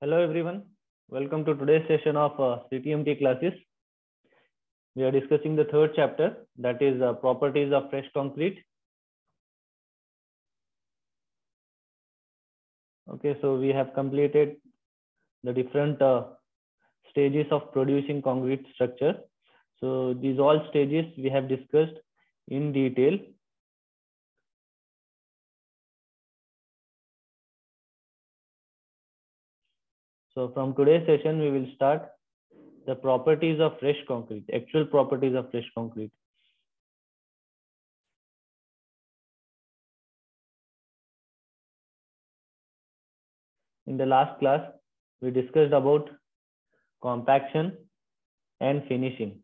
Hello everyone, welcome to today's session of CTMT classes. We are discussing the third chapter, that is properties of fresh concrete. Okay, so we have completed the different stages of producing concrete structure. So these all stages we have discussed in detail. So from today's session, we will start the properties of fresh concrete, actual properties of fresh concrete. In the last class, we discussed about compaction and finishing.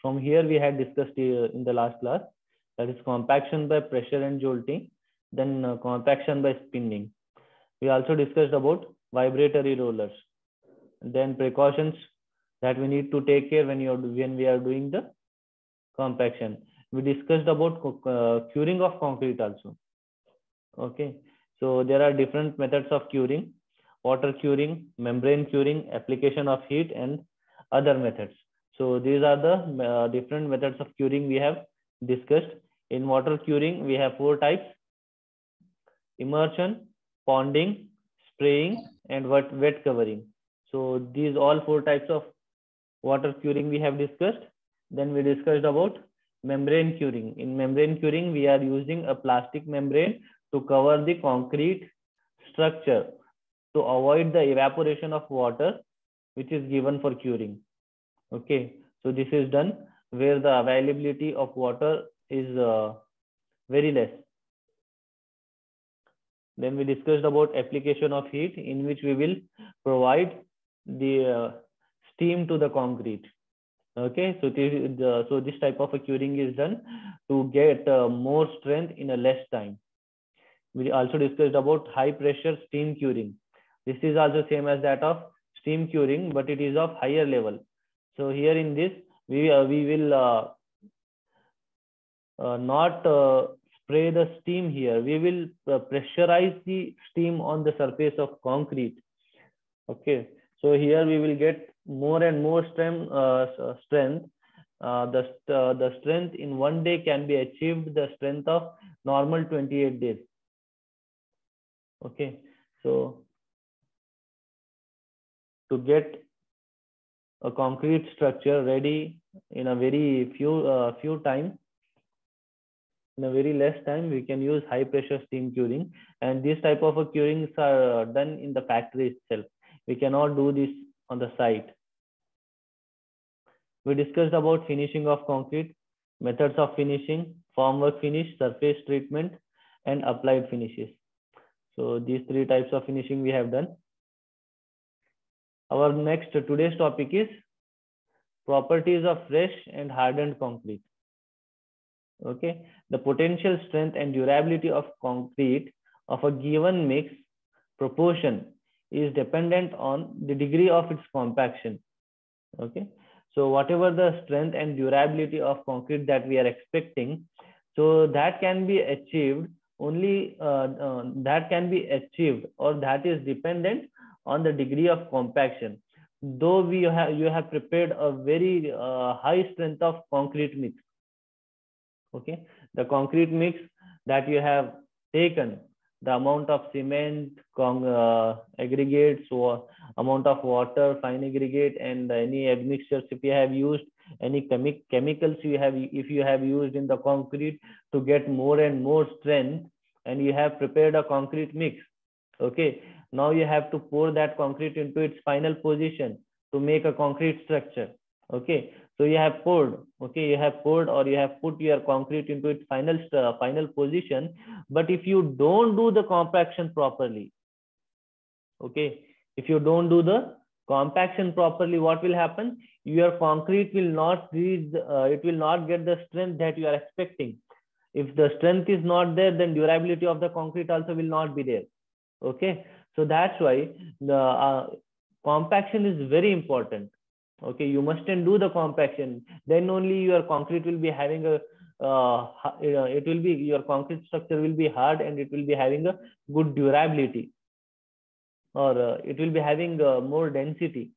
From here, we had discussed in the last class, that is compaction by pressure and jolting, then compaction by spinning. We also discussed about vibratory rollers, then precautions that we need to take care when we are doing the compaction. We discussed about curing of concrete also. Okay, so there are different methods of curing: water curing, membrane curing, application of heat, and other methods. So these are the different methods of curing we have discussed. In water curing, we have 4 types: immersion, ponding, spraying, and wet covering. So these all 4 types of water curing we have discussed. Then we discussed about membrane curing. In membrane curing, we are using a plastic membrane to cover the concrete structure to avoid the evaporation of water which is given for curing. Okay, so this is done where the availability of water is very less. Then we discussed about application of heat, in which we will provide the steam to the concrete. Okay, so this type of a curing is done to get more strength in a less time. We also discussed about high pressure steam curing. This is also same as that of steam curing, but it is of higher level. So here in this, we will not spray the steam here. We will pressurize the steam on the surface of concrete. Okay, so here we will get more and more strength. The strength in 1 day can be achieved the strength of normal 28 days. Okay, so to get a concrete structure ready in a very few time, in a very less time, we can use high pressure steam curing, and this type of a curings are done in the factory itself. We cannot do this on the site. We discussed about finishing of concrete, methods of finishing, formwork finish, surface treatment, and applied finishes. So these 3 types of finishing we have done. Our today's topic is properties of fresh and hardened concrete. Okay, the potential strength and durability of concrete of a given mix proportion is dependent on the degree of its compaction. Okay, so whatever the strength and durability of concrete that we are expecting, so that can be achieved only that can be achieved, or that is dependent on the degree of compaction. Though you have prepared a very high strength of concrete mix. Okay, the concrete mix that you have taken, the amount of cement, aggregates, or amount of water, fine aggregate, and any admixtures if you have used, any chemicals if you have used in the concrete to get more and more strength, and you have prepared a concrete mix. Okay, now you have to pour that concrete into its final position to make a concrete structure. Okay, So you have poured, okay, you have poured or you have put your concrete into its final position, but if you don't do the compaction properly, okay, if you don't do the compaction properly, what will happen? Your concrete will not reach it will not get the strength that you are expecting. If the strength is not there, then durability of the concrete also will not be there. Okay, so that's why the compaction is very important. Okay, you mustn't do the compaction, then only your concrete will be having a it will be, your concrete structure will be hard and it will be having a good durability, or it will be having more density.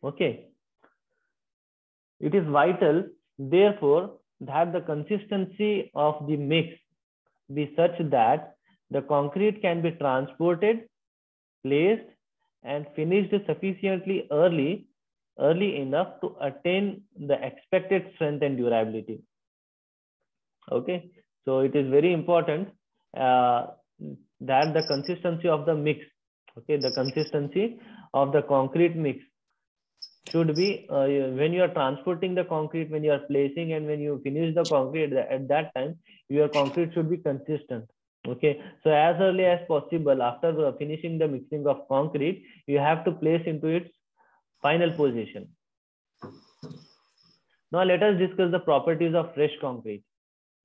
Okay, it is vital therefore that the consistency of the mix be such that the concrete can be transported, placed and finished sufficiently early enough to attain the expected strength and durability. Okay, so it is very important that the consistency of the mix, okay, the consistency of the concrete mix should be when you are transporting the concrete, when you are placing and when you finish the concrete, at that time your concrete should be consistent. Okay, so as early as possible after finishing the mixing of concrete, you have to place into its final position. Now let us discuss the properties of fresh concrete.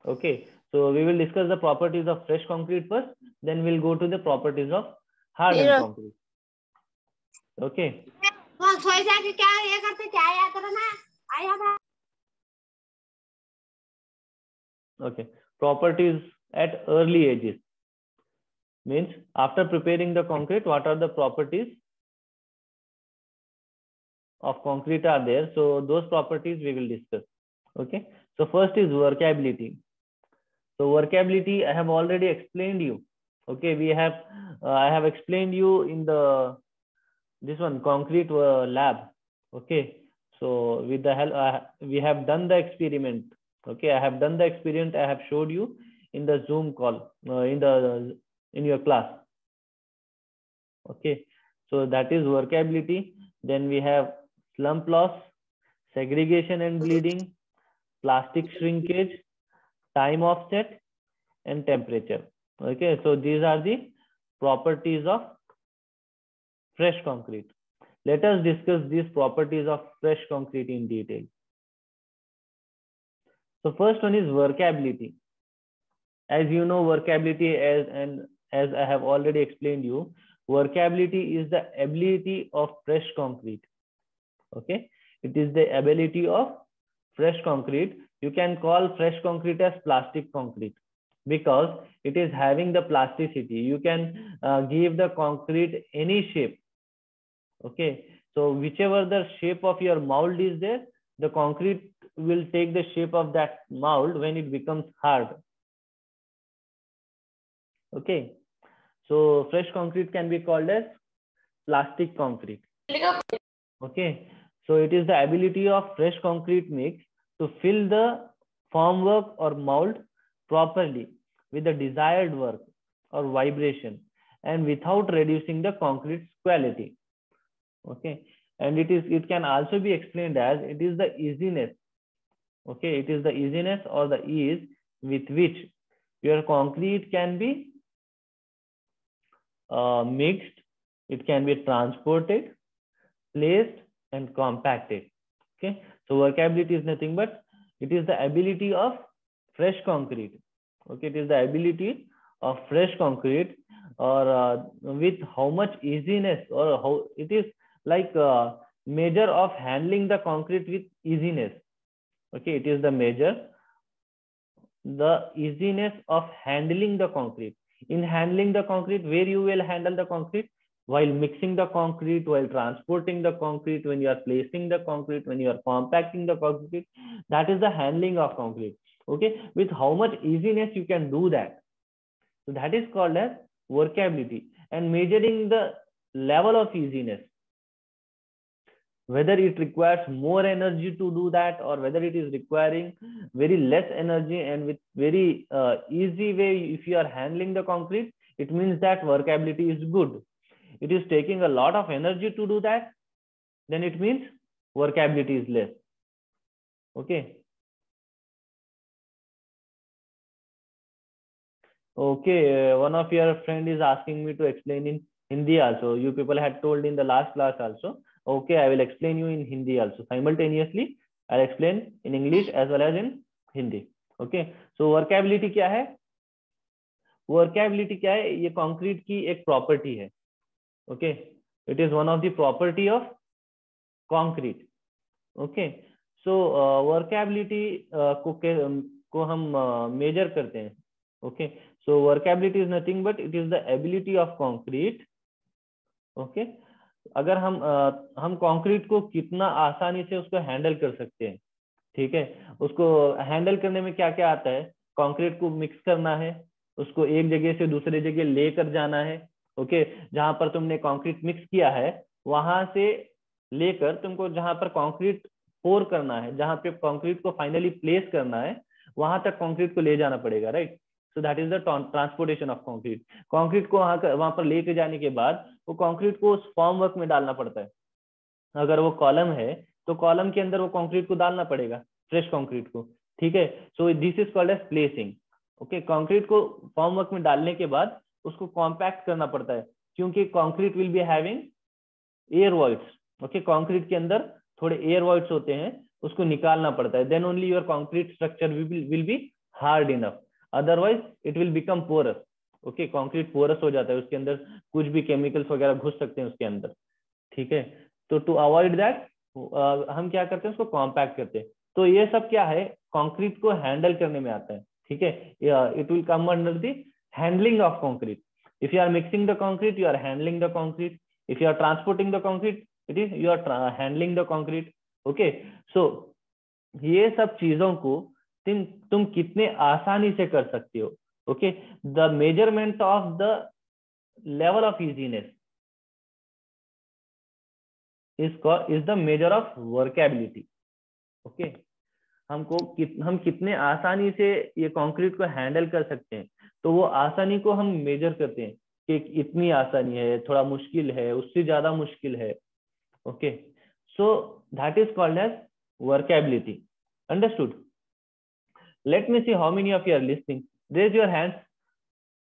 Okay, so we will discuss the properties of fresh concrete first, then we'll go to the properties of hardened concrete. Okay. Okay, properties at early ages means after preparing the concrete, what are the properties of concrete are there? So those properties we will discuss. Okay, so first is workability. So workability I have already explained you. Okay, we have I have explained you in the this one concrete lab. Okay, so with the help we have done the experiment. Okay, I have done the experiment, I have showed you in the Zoom call in your class. Okay, so that is workability. Then we have slump loss, segregation and bleeding, plastic shrinkage, time offset and temperature. Okay, so these are the properties of fresh concrete. Let us discuss these properties of fresh concrete in detail. So first one is workability. As you know, workability as I have already explained you, workability is the ability of fresh concrete. Okay, it is the ability of fresh concrete. You can call fresh concrete as plastic concrete because it is having the plasticity. You can give the concrete any shape. Okay, so whichever the shape of your mold is there, the concrete will take the shape of that mold when it becomes hard. Okay, so fresh concrete can be called as plastic concrete. Okay, so it is the ability of fresh concrete mix to fill the formwork or mold properly with the desired work or vibration and without reducing the concrete's quality. Okay, and it can also be explained as it is the easiness. Okay, it is the easiness or the ease with which your concrete can be mixed, it can be transported, placed and compacted. Okay, so workability is nothing but it is the ability of fresh concrete. Okay, it is the ability of fresh concrete or with how much easiness, or how it is like a measure of handling the concrete with easiness. Okay, it is the measure, the easiness of handling the concrete. In handling the concrete, where you will handle the concrete? While mixing the concrete, while transporting the concrete, when you are placing the concrete, when you are compacting the concrete, that is the handling of concrete. Okay, with how much easiness you can do that. So that is called as workability, and measuring the level of easiness, whether it requires more energy to do that or whether it is requiring very less energy and with very easy way. If you are handling the concrete, it means that workability is good. It is taking a lot of energy to do that, then it means workability is less. Okay okay, one of your friend is asking me to explain in Hindi also. You people had told in the last class also. Okay, I will explain you in Hindi also. Simultaneously, I'll explain in English as well as in Hindi. Okay, so workability क्या है? Workability क्या है? ये concrete की एक property है. Okay, it is one of the property of concrete. Okay, so workability को हम मेजर करते हैं. Okay, so workability is nothing but it is the ability of concrete. okay, अगर हम कंक्रीट को कितना आसानी से उसको हैंडल कर सकते हैं. ठीक है, उसको हैंडल करने में क्या क्या आता है? कंक्रीट को मिक्स करना है, उसको एक जगह से दूसरे जगह लेकर जाना है. ओके, जहां पर तुमने कंक्रीट मिक्स किया है वहां से लेकर तुमको जहां पर कंक्रीट पोर करना है, जहां पे कंक्रीट को फाइनली प्लेस करना है, वहां तक कंक्रीट को ले जाना पड़ेगा. Right, so that is the transportation of concrete. Concrete को वहां पर लेके जाने के बाद वो कंक्रीट को उस फॉर्म वर्क में डालना पड़ता है. अगर वो कॉलम है तो कॉलम के अंदर वो कंक्रीट को डालना पड़ेगा, फ्रेश कंक्रीट को. ठीक है, so this is called as placing. Okay, concrete को फॉर्म वर्क में डालने के बाद उसको कॉम्पैक्ट करना पड़ता है, क्योंकि concrete will be having air voids. Okay, concrete के अंदर थोड़े एयर वॉइड्स होते हैं, उसको निकालना पड़ता है. Then only your concrete structure will be hard enough, otherwise it will become porous. Okay, concrete porous हो जाता है, उसके अंदर कुछ भी केमिकल्स वगैरह घुस सकते हैं उसके अंदर. ठीक है, तो टू अवॉइड दैट हम क्या करते हैं, उसको कॉम्पैक्ट करते हैं. तो ये सब क्या है, कंक्रीट को हैंडल करने में आता है. ठीक है, it will come under the handling of concrete. If you are mixing the concrete, you are handling the concrete. If you are transporting the concrete, it is you are handling the concrete. Okay, so ये सब चीजों को तुम कितने आसानी से कर सकते हो. Okay, the measurement of the level of easiness is the measure of workability. Okay, हम कितने आसानी से ये कंक्रीट को हैंडल कर सकते हैं, तो वो आसानी को हम मेजर करते हैं कि इतनी आसानी है, थोड़ा मुश्किल है, उससे ज्यादा मुश्किल है. Okay, so that is called as workability. Understood? Let me see how many of you are listening. Raise your hands.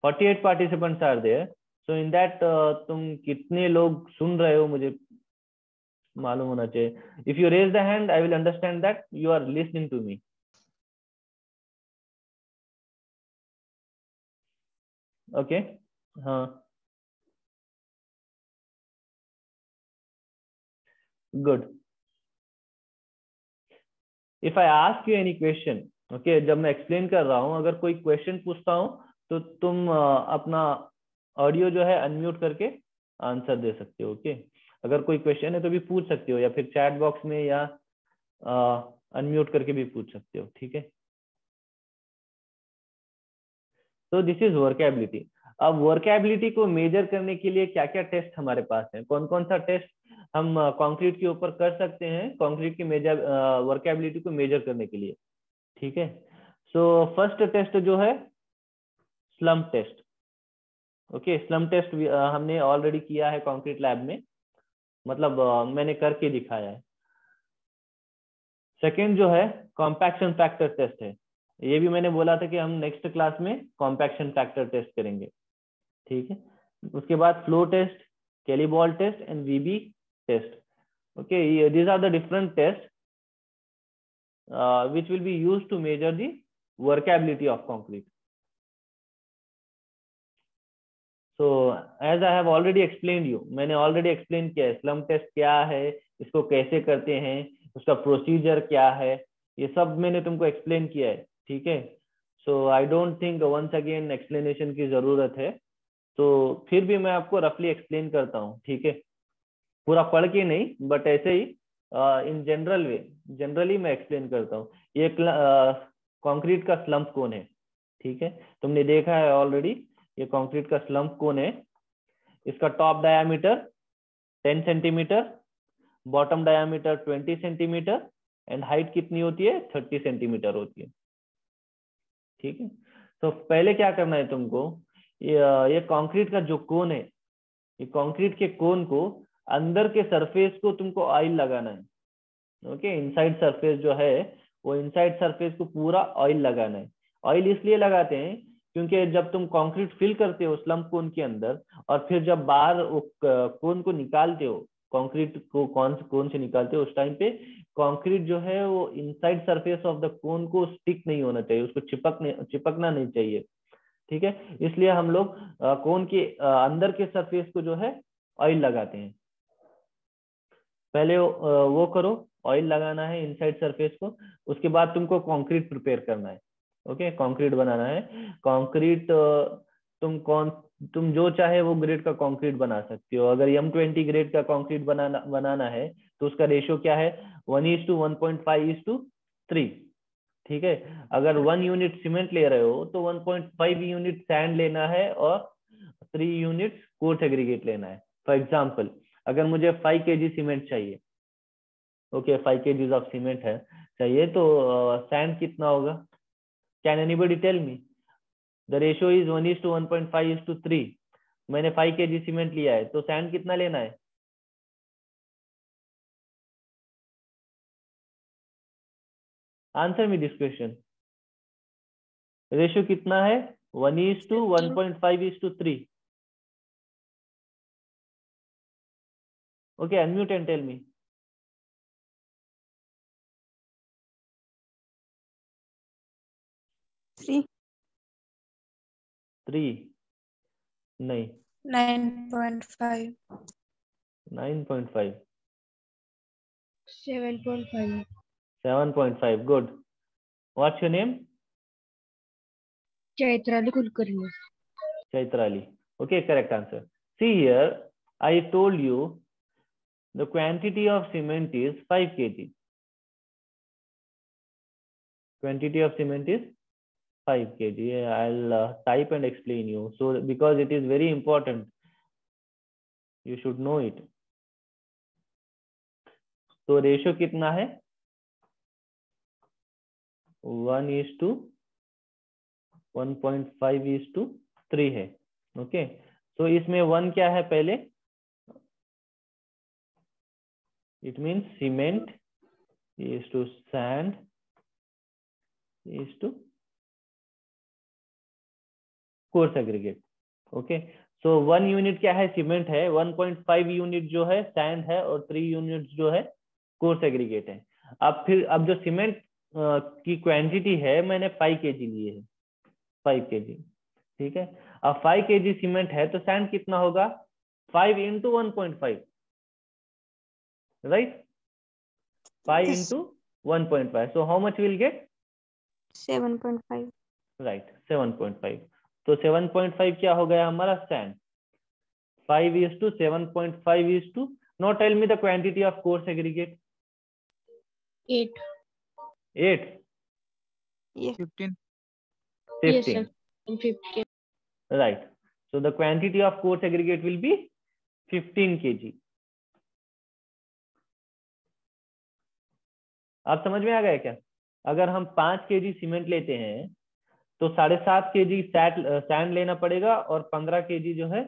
48 participants are there. So in that तुम कितने लोग सुन रहे हो मुझे मालूम होना चाहिए. If you raise the hand, I will understand that you are listening to me. Okay, हाँ, good. If I ask you any question, okay, जब मैं एक्सप्लेन कर रहा हूँ, अगर कोई क्वेश्चन पूछता हूँ तो तुम अपना ऑडियो जो है अनम्यूट करके आंसर दे सकते हो. ओके, अगर कोई क्वेश्चन है तो भी पूछ सकते हो, या फिर चैट बॉक्स में, या अनम्यूट करके भी पूछ सकते हो. ठीक है, तो दिस इज वर्केबिलिटी. अब वर्केबिलिटी को मेजर करने के लिए क्या क्या टेस्ट हमारे पास है, कौन कौन सा टेस्ट हम कंक्रीट के ऊपर कर सकते हैं कंक्रीट की मेजर वर्केबिलिटी को मेजर करने के लिए. ठीक है, सो फर्स्ट टेस्ट जो है slump test. Okay, slump test हमने ऑलरेडी किया है कंक्रीट लैब में, मतलब मैंने करके दिखाया है. सेकेंड जो है कॉम्पैक्शन फैक्टर टेस्ट है. ये भी मैंने बोला था कि हम नेक्स्ट क्लास में कॉम्पैक्शन फैक्टर टेस्ट करेंगे. ठीक है, उसके बाद flow test, Kelly ball test and VB test. Okay, these are the different test which will be used to measure the workability of concrete. So as I have already explained you, मैंने already explain किया है slump test क्या है, इसको कैसे करते हैं, उसका प्रोसीजर क्या है, ये सब मैंने तुमको एक्सप्लेन किया है. ठीक है, so I don't think once again explanation की जरूरत है. तो फिर भी मैं आपको रफली एक्सप्लेन करता हूँ. ठीक है, पूरा पढ़ के नहीं, बट ऐसे ही इन जनरल वे, जनरली मैं एक्सप्लेन करता हूँ. ये कंक्रीट का स्लम्प कोन है. ठीक है, तुमने देखा है ऑलरेडी, ये कंक्रीट का स्लम्प कोन है. इसका top diameter 10 centimetre, bottom diameter 20 centimetre, and height कितनी होती है, 30 सेंटीमीटर होती है. ठीक है, तो पहले क्या करना है तुमको, ये कंक्रीट का जो कोन है, ये कंक्रीट के कोन को अंदर के सरफेस को तुमको ऑयल लगाना है. ओके, इनसाइड सरफेस जो है वो इनसाइड सरफेस को पूरा ऑयल लगाना है। ऑयल इसलिए लगाते हैं क्योंकि जब तुम कंक्रीट फिल करते हो स्लम्प कोन के अंदर, और फिर जब बाहर वो कोन को निकालते हो, कंक्रीट को कोन से निकालते हो, उस टाइम पे कंक्रीट जो है वो inside surface of the cone को स्टिक नहीं होना चाहिए, उसको चिपकना नहीं चाहिए। ठीक है, इसलिए हम लोग कोन के अंदर के सरफेस को जो है ऑयल लगाते हैं। पहले वो करो, ऑयल लगाना है इनसाइड सरफेस को, उसके बाद तुमको कंक्रीट प्रिपेयर करना है। ओके, कंक्रीट बनाना है। कंक्रीट तुम जो चाहे वो ग्रेड का कंक्रीट बना सकते हो। अगर M20 ग्रेड का कंक्रीट बनाना है तो उसका रेशियो क्या है, 1:1.5:3। ठीक है, अगर 1 यूनिट सीमेंट ले रहे हो तो 1.5 यूनिट सैंड लेना है और 3 यूनिट कोर्स एग्रीगेट लेना है। फॉर एग्जाम्पल, अगर मुझे 5 kg सीमेंट चाहिए, ओके 5 kg ऑफ सीमेंट है चाहिए, तो सैंड कितना होगा? Can anybody tell me? The ratio is 1:1.5:3। मैंने 5 kg सीमेंट लिया है, तो सैंड कितना लेना है? Answer me this question. Ratio कितना है? 1:1.5:3। Okay, unmute and tell me. 3 नहीं, 9.5 9.5 7.5 7.5 good. What's your name? Chaitrali Kulkarni. Chaitrali. Okay, correct answer. See here, I told you the quantity of cement is 5 kg. Quantity of cement is 5 kg. I'll type and explain you. So because it is very important, you should know it. तो ratio कितना है? 1:1.5:3 है। Okay, तो इसमें 1 क्या है पहले? It means cement is to sand is to coarse aggregate. Okay, so 1 unit क्या है? सीमेंट है। 1.5 यूनिट जो है सैंड है, और 3 यूनिट जो है कोर्स एग्रीगेट है। अब जो सीमेंट की क्वांटिटी है, मैंने 5 kg लिए है, 5 kg। ठीक है, अब 5 kg सीमेंट है तो सैंड कितना होगा? 5 into 1.5, right? 5 into 1.5, so how much we'll get? 7.5 right, 7.5। तो 7.5 क्या हो गया हमारा? Sand. 5:7.5. Now tell me the quantity of coarse aggregate. 8 8? yes 15. 15. yes sir 15 Right. So the quantity of coarse aggregate will be 15 kg. आप समझ में आ गया क्या? अगर हम 5 kg सीमेंट लेते हैं तो 7.5 kg सैंड लेना पड़ेगा, और 15 kg जो है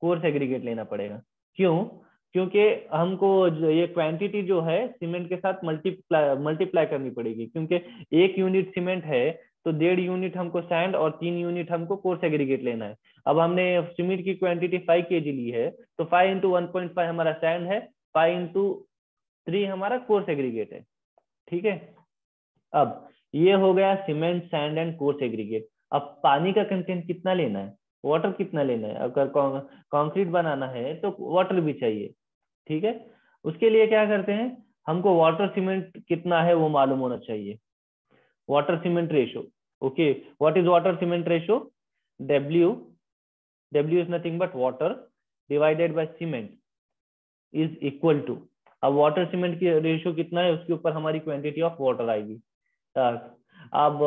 कोर्स एग्रीगेट लेना पड़ेगा। क्यों? क्योंकि हमको ये क्वांटिटी जो है सीमेंट के साथ मल्टीप्लाई करनी पड़ेगी, क्योंकि 1 यूनिट सीमेंट है तो 1.5 यूनिट हमको सैंड और 3 यूनिट हमको कोर्स एग्रीगेट लेना है। अब हमने सीमेंट की क्वांटिटी 5 kg ली है, तो 5 into 1.5 हमारा सैंड है, 5 into 3 हमारा कोर्स एग्रीगेट है। ठीक है, अब ये हो गया cement, sand and coarse aggregate. अब पानी का कंटेंट कितना लेना है, वाटर कितना लेना है? अगर कंक्रीट बनाना है तो वाटर भी चाहिए। ठीक है, उसके लिए क्या करते हैं, हमको वाटर सीमेंट कितना है वो मालूम होना चाहिए। Water cement ratio, okay, what is water cement ratio? W is nothing but water divided by cement is equal to. अब वाटर सीमेंट की रेशियो कितना है, उसके ऊपर हमारी क्वांटिटी ऑफ वाटर आएगी। अब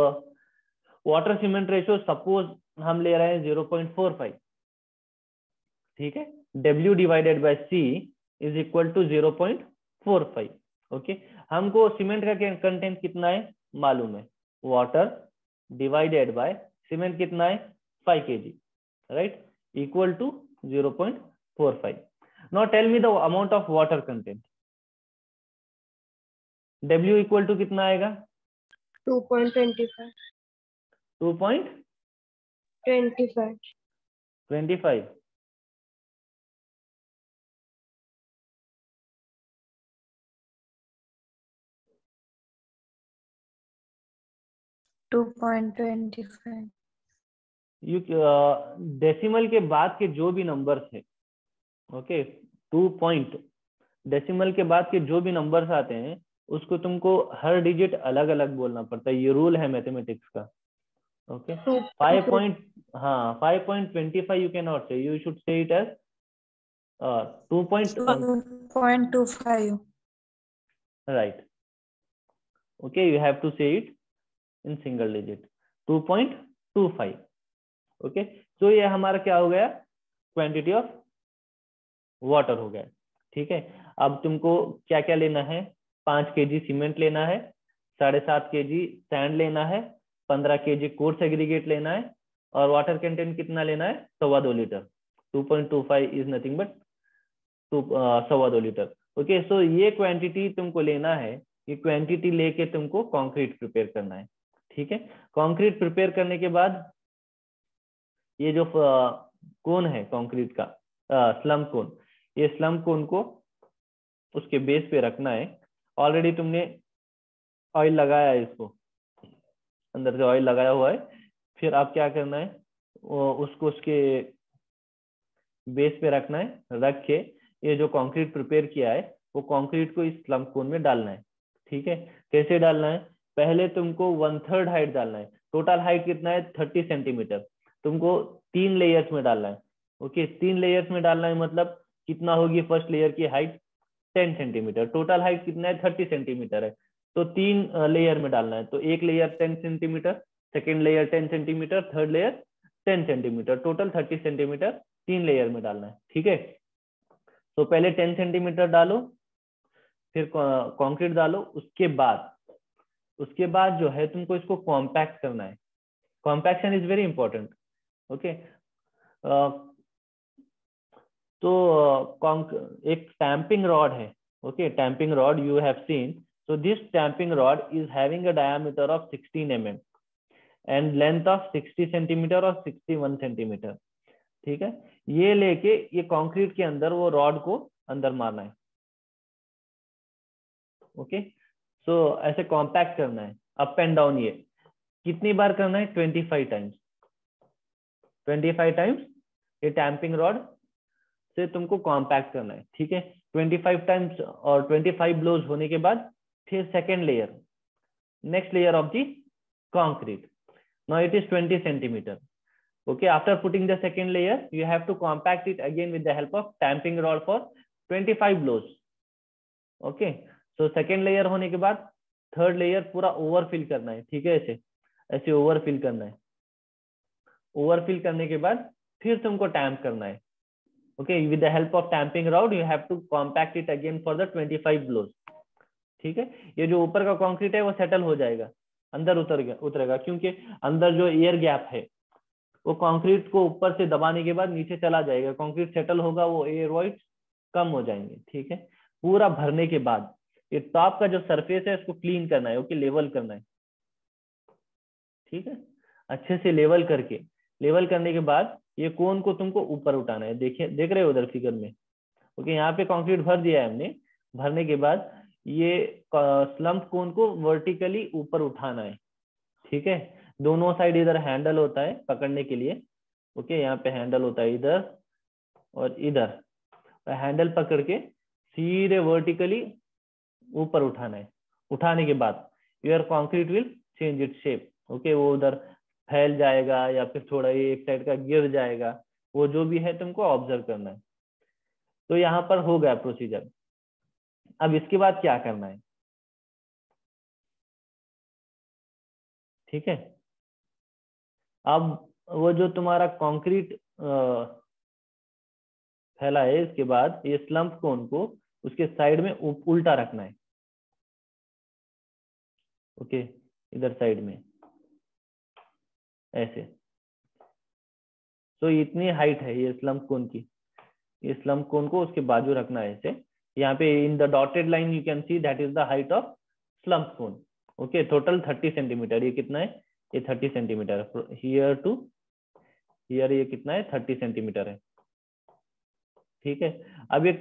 वाटर सीमेंट रेशियो सपोज हम ले रहे हैं 0.45। ठीक है, W divided by C is equal to 0.45। Okay, हमको सीमेंट का कंटेंट कितना है मालूम है, वाटर डिवाइडेड बाय सीमेंट कितना है 5 kg, right, equal to 0.45। Now tell me the amount of water content. W equal to कितना आएगा? 2.25. 2.25. 25. 2.25. डेसिमल के बाद के जो भी नंबर्स है, ओके, 2 पॉइंट, डेसिमल के बाद के जो भी नंबर्स आते हैं उसको तुमको हर डिजिट अलग अलग बोलना पड़ता है, ये रूल है मैथमेटिक्स का। Okay, 5.25 you can not say, you should say it as 2.25. right. Okay, you have to say it in single digit, 2.25. Okay, तो ये हमारा क्या हो गया? क्वांटिटी ऑफ वाटर हो गया। ठीक है, अब तुमको क्या क्या लेना है? 5 kg सीमेंट लेना है, 7.5 kg सैंड लेना है, 15 kg कोर्स एग्रीगेट लेना है, और वाटर कंटेंट कितना लेना है? 2.25 litre. 2.25 is nothing but 2.25 litre. Okay, so ये क्वांटिटी तुमको लेना है, ये क्वांटिटी लेके तुमको कंक्रीट प्रिपेयर करना है। ठीक है, कंक्रीट प्रिपेयर करने के बाद ये जो कोन है कंक्रीट का, स्लम कोन, ये स्लम कोन को उसके बेस पे रखना है। ऑलरेडी तुमने ऑयल लगाया है, इसको अंदर से ऑयल लगाया हुआ है। फिर आप क्या करना है, उसको उसके बेस पे रखना है, रख के ये जो कंक्रीट प्रिपेयर किया है वो कंक्रीट को इस स्लम कोन में डालना है। ठीक है, कैसे डालना है? पहले तुमको 1/3 हाइट डालना है। टोटल हाइट कितना है? 30 सेंटीमीटर। तुमको 3 लेयर्स में डालना है। ओके, 3 लेयर्स में डालना है, मतलब कितना होगी फर्स्ट लेयर की हाइट? 10 सेंटीमीटर। टोटल हाइट कितना है? 30 सेंटीमीटर है, तो 3 लेयर में डालना है। तो एक layer 10 centimetre, second layer 10 centimetre, third layer 10 centimetre, total 30 centimetre 3 layer में डालना है। ठीक है, तो पहले 10 सेंटीमीटर डालो, फिर कंक्रीट डालो, उसके बाद जो है तुमको इसको कॉम्पैक्ट करना है। Compaction is very important. Okay, तो एक टैंपिंग रॉड है। Okay, tamping rod you have seen, so this tamping rod is having a diameter of 16 mm and length of 60 centimeter or 61 centimeter। ठीक है, ये लेके ये कंक्रीट के अंदर वो रॉड को अंदर मारना है। ओके, सो ऐसे कॉम्पैक्ट करना है अप एंड डाउन। ये कितनी बार करना है? 25 टाइम्स। 25 टाइम्स ये टैंपिंग रॉड से तुमको कॉम्पैक्ट करना है। ठीक है, 25 टाइम्स और 25 ब्लोज होने के बाद फिर second layer, next layer of the concrete. Now it is 20 centimeter. Okay, after putting the second layer, you have to compact it again with the help of tamping rod for 25 blows. Okay, so second layer होने के बाद third layer पूरा overfill करना है। ठीक है, ऐसे ऐसे ओवरफिल करना है। ओवरफिल करने के बाद फिर तुमको टैम्प करना है। Okay, with the help of tamping rod you have to compact it again for the 25 blows. ठीक है, ये जो ऊपर का कंक्रीट है वो सेटल हो जाएगा, अंदर उतरेगा, क्योंकि अंदर जो एयर गैप है वो कंक्रीट को ऊपर से दबाने के बाद नीचे चला जाएगा, कंक्रीट सेटल होगा, वो एयर वॉइड्स कम हो जाएंगे। ठीक है, पूरा भरने के बाद ये टॉप का जो सरफेस है उसको क्लीन करना है। ओके, लेवल करना है। ठीक है, अच्छे से लेवल करने के बाद ये कोन को तुमको ऊपर उठाना है। देखिए, देख रहे हो उधर फिगर में? ओके, यहाँ पे कंक्रीट भर दिया है हमने। भरने के बाद ये स्लम्प कोन को वर्टिकली ऊपर उठाना है। ठीक है, दोनों साइड इधर हैंडल होता है पकड़ने के लिए। ओके, यहाँ पे हैंडल होता है इधर और इधर, हैंडल पकड़ के सीधे वर्टिकली ऊपर उठाना है। उठाने के बाद your concrete will change it shape. Okay, वो उधर फैल जाएगा या फिर थोड़ा ये एक साइड का गिर जाएगा, वो जो भी है तुमको ऑब्जर्व करना है। तो यहाँ पर हो गया प्रोसीजर। अब इसके बाद क्या करना है? ठीक है, अब वो जो तुम्हारा कंक्रीट फैला है, इसके बाद ये स्लम्प कोन को उसके साइड में उल्टा रखना है। ओके, इधर साइड में ऐसे। तो इतनी हाइट है ये स्लम्प कोन की, ये स्लम्प कोन को उसके बाजू रखना है ऐसे। यहाँ पे in the dotted line you can see that is the height of slump cone. Okay, total 30 centimetre. ये कितना है? ये 30 सेंटीमीटर। हियर टू हियर ये कितना है? 30 सेंटीमीटर है। ठीक है, अब ये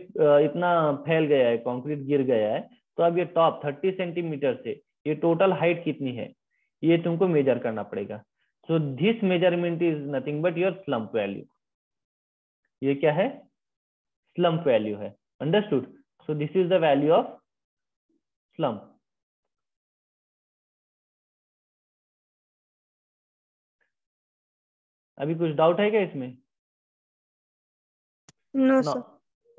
इतना फैल गया है, कंक्रीट गिर गया है, तो अब ये टॉप 30 सेंटीमीटर से ये टोटल हाइट कितनी है, ये तुमको मेजर करना पड़ेगा। So this measurement is nothing but your slump value. ये क्या है? स्लम्प वैल्यू है। Understood? So this is the value of slump. अभी कुछ डाउट है क्या इसमें? No no. सर।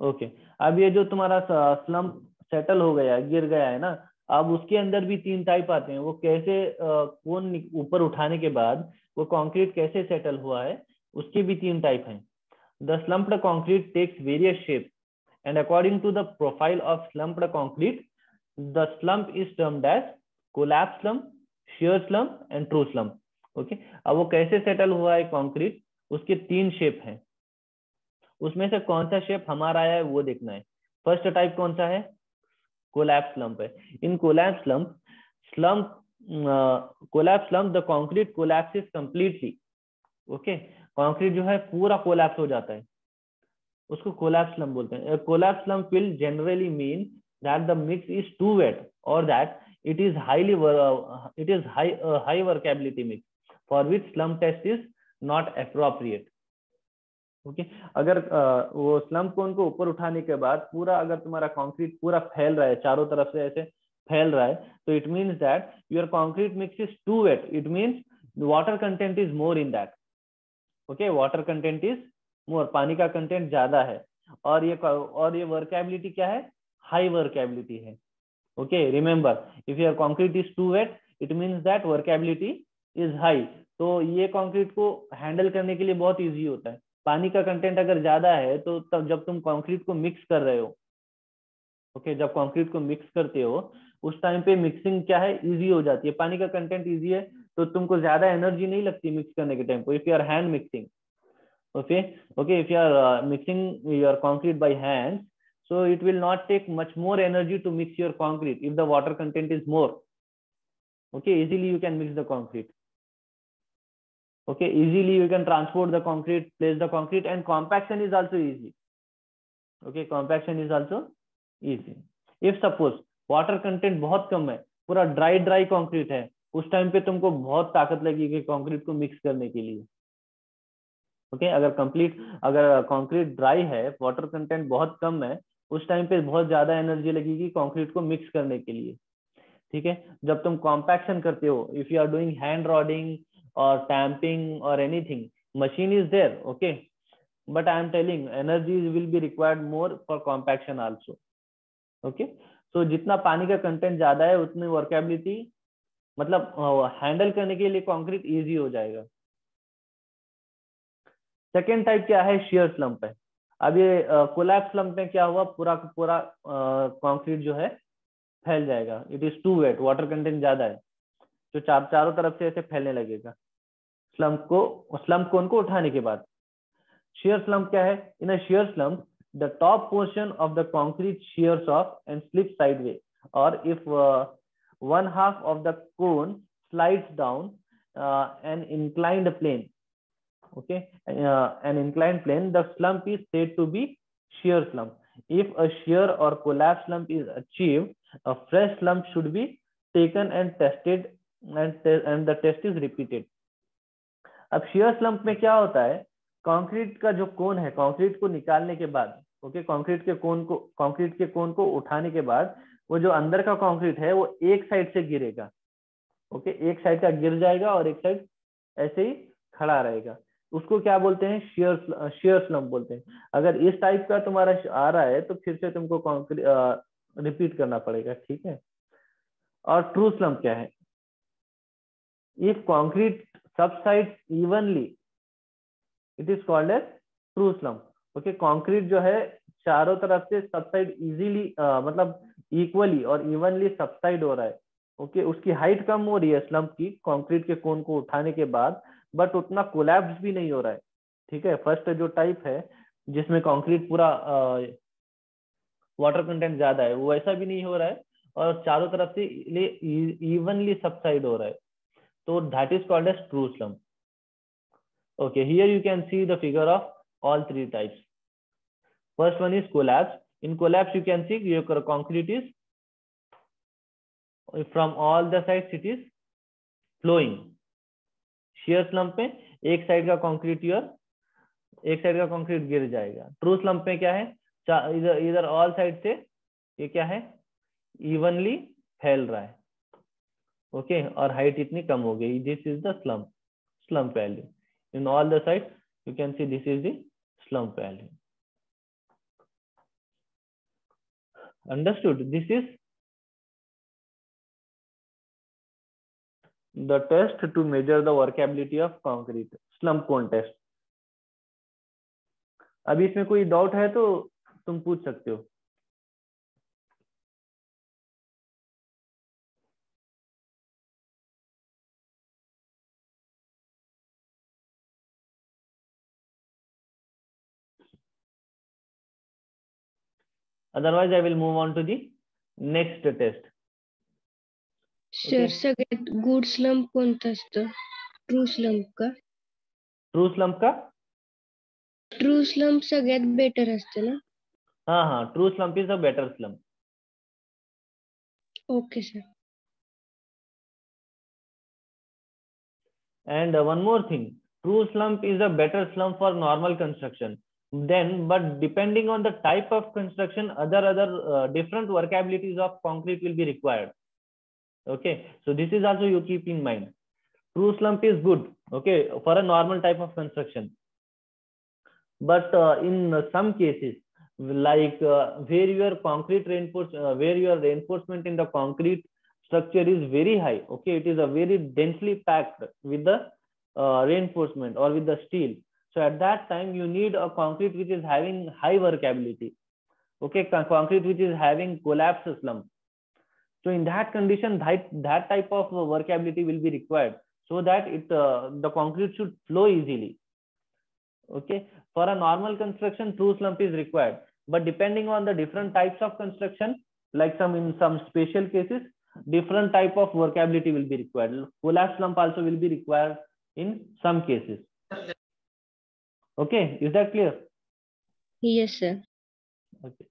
ओके, अब ये जो तुम्हारा स्लम्प सेटल हो गया है, गिर गया है ना, अब उसके अंदर भी 3 टाइप आते हैं। वो कैसे कौन ऊपर उठाने के बाद वो कंक्रीट कैसे सेटल हुआ है, उसके भी 3 टाइप हैं। The slumped concrete takes various shapes and according to the profile of slumped concrete the slump is termed as collapse slump, shear slump and true slump. Okay, अब वो कैसे सेटल हुआ है कंक्रीट, उसके 3 शेप हैं। उसमें से कौन सा शेप हमारा आया है वो देखना है। फर्स्ट टाइप कौन सा है? कोलैप्स स्लम्प है। In collapse slump collapse slump the concrete collapses completely. Okay, concrete जो है पूरा कोलैप्स हो जाता है, उसको कोलैप्स स्लम्प बोलते हैं। Collapse slump will generally mean that the mix is too wet और that it is high workability mix for which slump test is not appropriate. Okay, अगर वो स्लम्प कोन को ऊपर उठाने के बाद पूरा अगर तुम्हारा कंक्रीट पूरा फैल रहा है, चारों तरफ से ऐसे फैल रहा है, तो it means that your concrete mix is too wet. It means water content is more in that. Okay, water content is more, पानी का कंटेंट ज्यादा है। और ये वर्केबिलिटी क्या है? हाई वर्केबिलिटी है। Okay, remember if your concrete is too wet it means that workability is high. तो ये कंक्रीट को हैंडल करने के लिए बहुत इजी होता है। पानी का कंटेंट अगर ज्यादा है तो तब जब तुम कंक्रीट को मिक्स कर रहे हो, ओके, जब कंक्रीट को मिक्स करते हो उस टाइम पे मिक्सिंग क्या है? इजी हो जाती है। पानी का कंटेंट इजी है तो तुमको ज्यादा एनर्जी नहीं लगती मिक्स करने के टाइम पे। If you are hand mixing, okay, if you are mixing your concrete by hand, so it will not take much more energy to mix your concrete if the water content is more. Okay, easily you can mix the concrete. Okay, easily you can transport the concrete, place the concrete, and compaction is also easy. Okay, compaction is also easy. If suppose water content बहुत कम है, पूरा dry concrete है, उस time पे तुमको बहुत ताकत लगेगी कंक्रीट को मिक्स करने के लिए। ओके, अगर कंक्रीट ड्राई है, वाटर कंटेंट बहुत कम है, उस टाइम पे बहुत ज्यादा एनर्जी लगेगी कंक्रीट को मिक्स करने के लिए। ठीक है, जब तुम कॉम्पैक्शन करते हो, if you are doing hand rodding और टैंपिंग और anything, machine is there, okay, but I am telling energy will be required more for compaction also. Okay, so जितना पानी का कंटेंट ज्यादा है उतनी वर्केबिलिटी, मतलब हैंडल करने के लिए कंक्रीट इजी हो जाएगा। सेकेंड टाइप क्या है? शेयर स्लम्प है। अब ये कोलैप्स स्लम्प में क्या हुआ, पूरा पूरा कंक्रीट जो है फैल जाएगा। It is too wet, water content ज्यादा है, जो चारों तरफ से ऐसे फैलने लगेगा स्लम्प कोन को उठाने के बाद। शेयर स्लम्प क्या है? In a shear slump the top portion of the concrete shears off and slips sideways, or if one half of the cone slides down an inclined plane. Okay, an inclined plane, the slump is said to be shear slump. If a shear or collapse slump is achieved, a fresh slump should be taken and tested, and the test is repeated. अब shear slump में क्या होता है? Concrete का जो कोन है, concrete को निकालने के बाद, ओके, कंक्रीट के कोन को उठाने के बाद वो जो अंदर का कंक्रीट है वो एक साइड से गिरेगा। ओके, एक साइड का गिर जाएगा और एक साइड ऐसे ही खड़ा रहेगा। उसको क्या बोलते हैं? शेयर स्लम्प बोलते हैं। अगर इस टाइप का तुम्हारा आ रहा है तो फिर से तुमको कंक्रीट रिपीट करना पड़ेगा। ठीक है, और ट्रू स्लम्प क्या है? If concrete subside evenly it is called as true slump. Okay, concrete जो है चारों तरफ से सबसाइड इजीली, मतलब इक्वली और इवनली सबसाइड हो रहा है। ओके, उसकी हाइट कम हो रही है स्लम्प की कंक्रीट के कोन को उठाने के बाद, बट उतना कोलैप्स भी नहीं हो रहा है। ठीक है, फर्स्ट जो टाइप है जिसमें कंक्रीट पूरा वाटर कंटेंट ज्यादा है, वो ऐसा भी नहीं हो रहा है, और चारों तरफ से इवनली सबसाइड हो रहा है, तो that is called as true slump. Okay, here you can see the figure of all three types. First one is collapse. In collapse, you can see your concrete is from all the sides it is flowing. Shear slump में एक side का concrete गिर जाएगा. True slump में क्या है, इधर all side से ये क्या है, इवनली फैल रहा है. ओके, और हाइट इतनी कम हो गई. This is the slump value. In all the sides you can see this is the slump value. Understood? This is the test to measure the workability of concrete, slump cone test. अभी इसमें कोई doubt है तो तुम पूछ सकते हो. Otherwise, I will move on to the next test. Sir सगळ्यात गुड स्लम्प कोणतं असतं? ट्रू स्लम्प का? ट्रू स्लम्प का? ट्रू स्लम्प सगळ्यात बेटर असतं ना? हाँ, true slump is the better slump. Okay sir. And one more thing, true slump is a better slump for normal construction. Then, but depending on the type of construction, other different workabilities of concrete will be required. Okay, so this is also you keep in mind. True slump is good, okay, for a normal type of construction. But in some cases, like where your reinforcement in the concrete structure is very high, okay, it is a very densely packed with the reinforcement or with the steel. So at that time you need a concrete which is having high workability, okay, concrete which is having collapse slump. So in that condition, that type of workability will be required, so that the concrete should flow easily. Okay, for a normal construction, true slump is required, but depending on the different types of construction, like in some special cases, different type of workability will be required. Collapse slump also will be required in some cases. Okay, is that clear? Yes sir. Okay.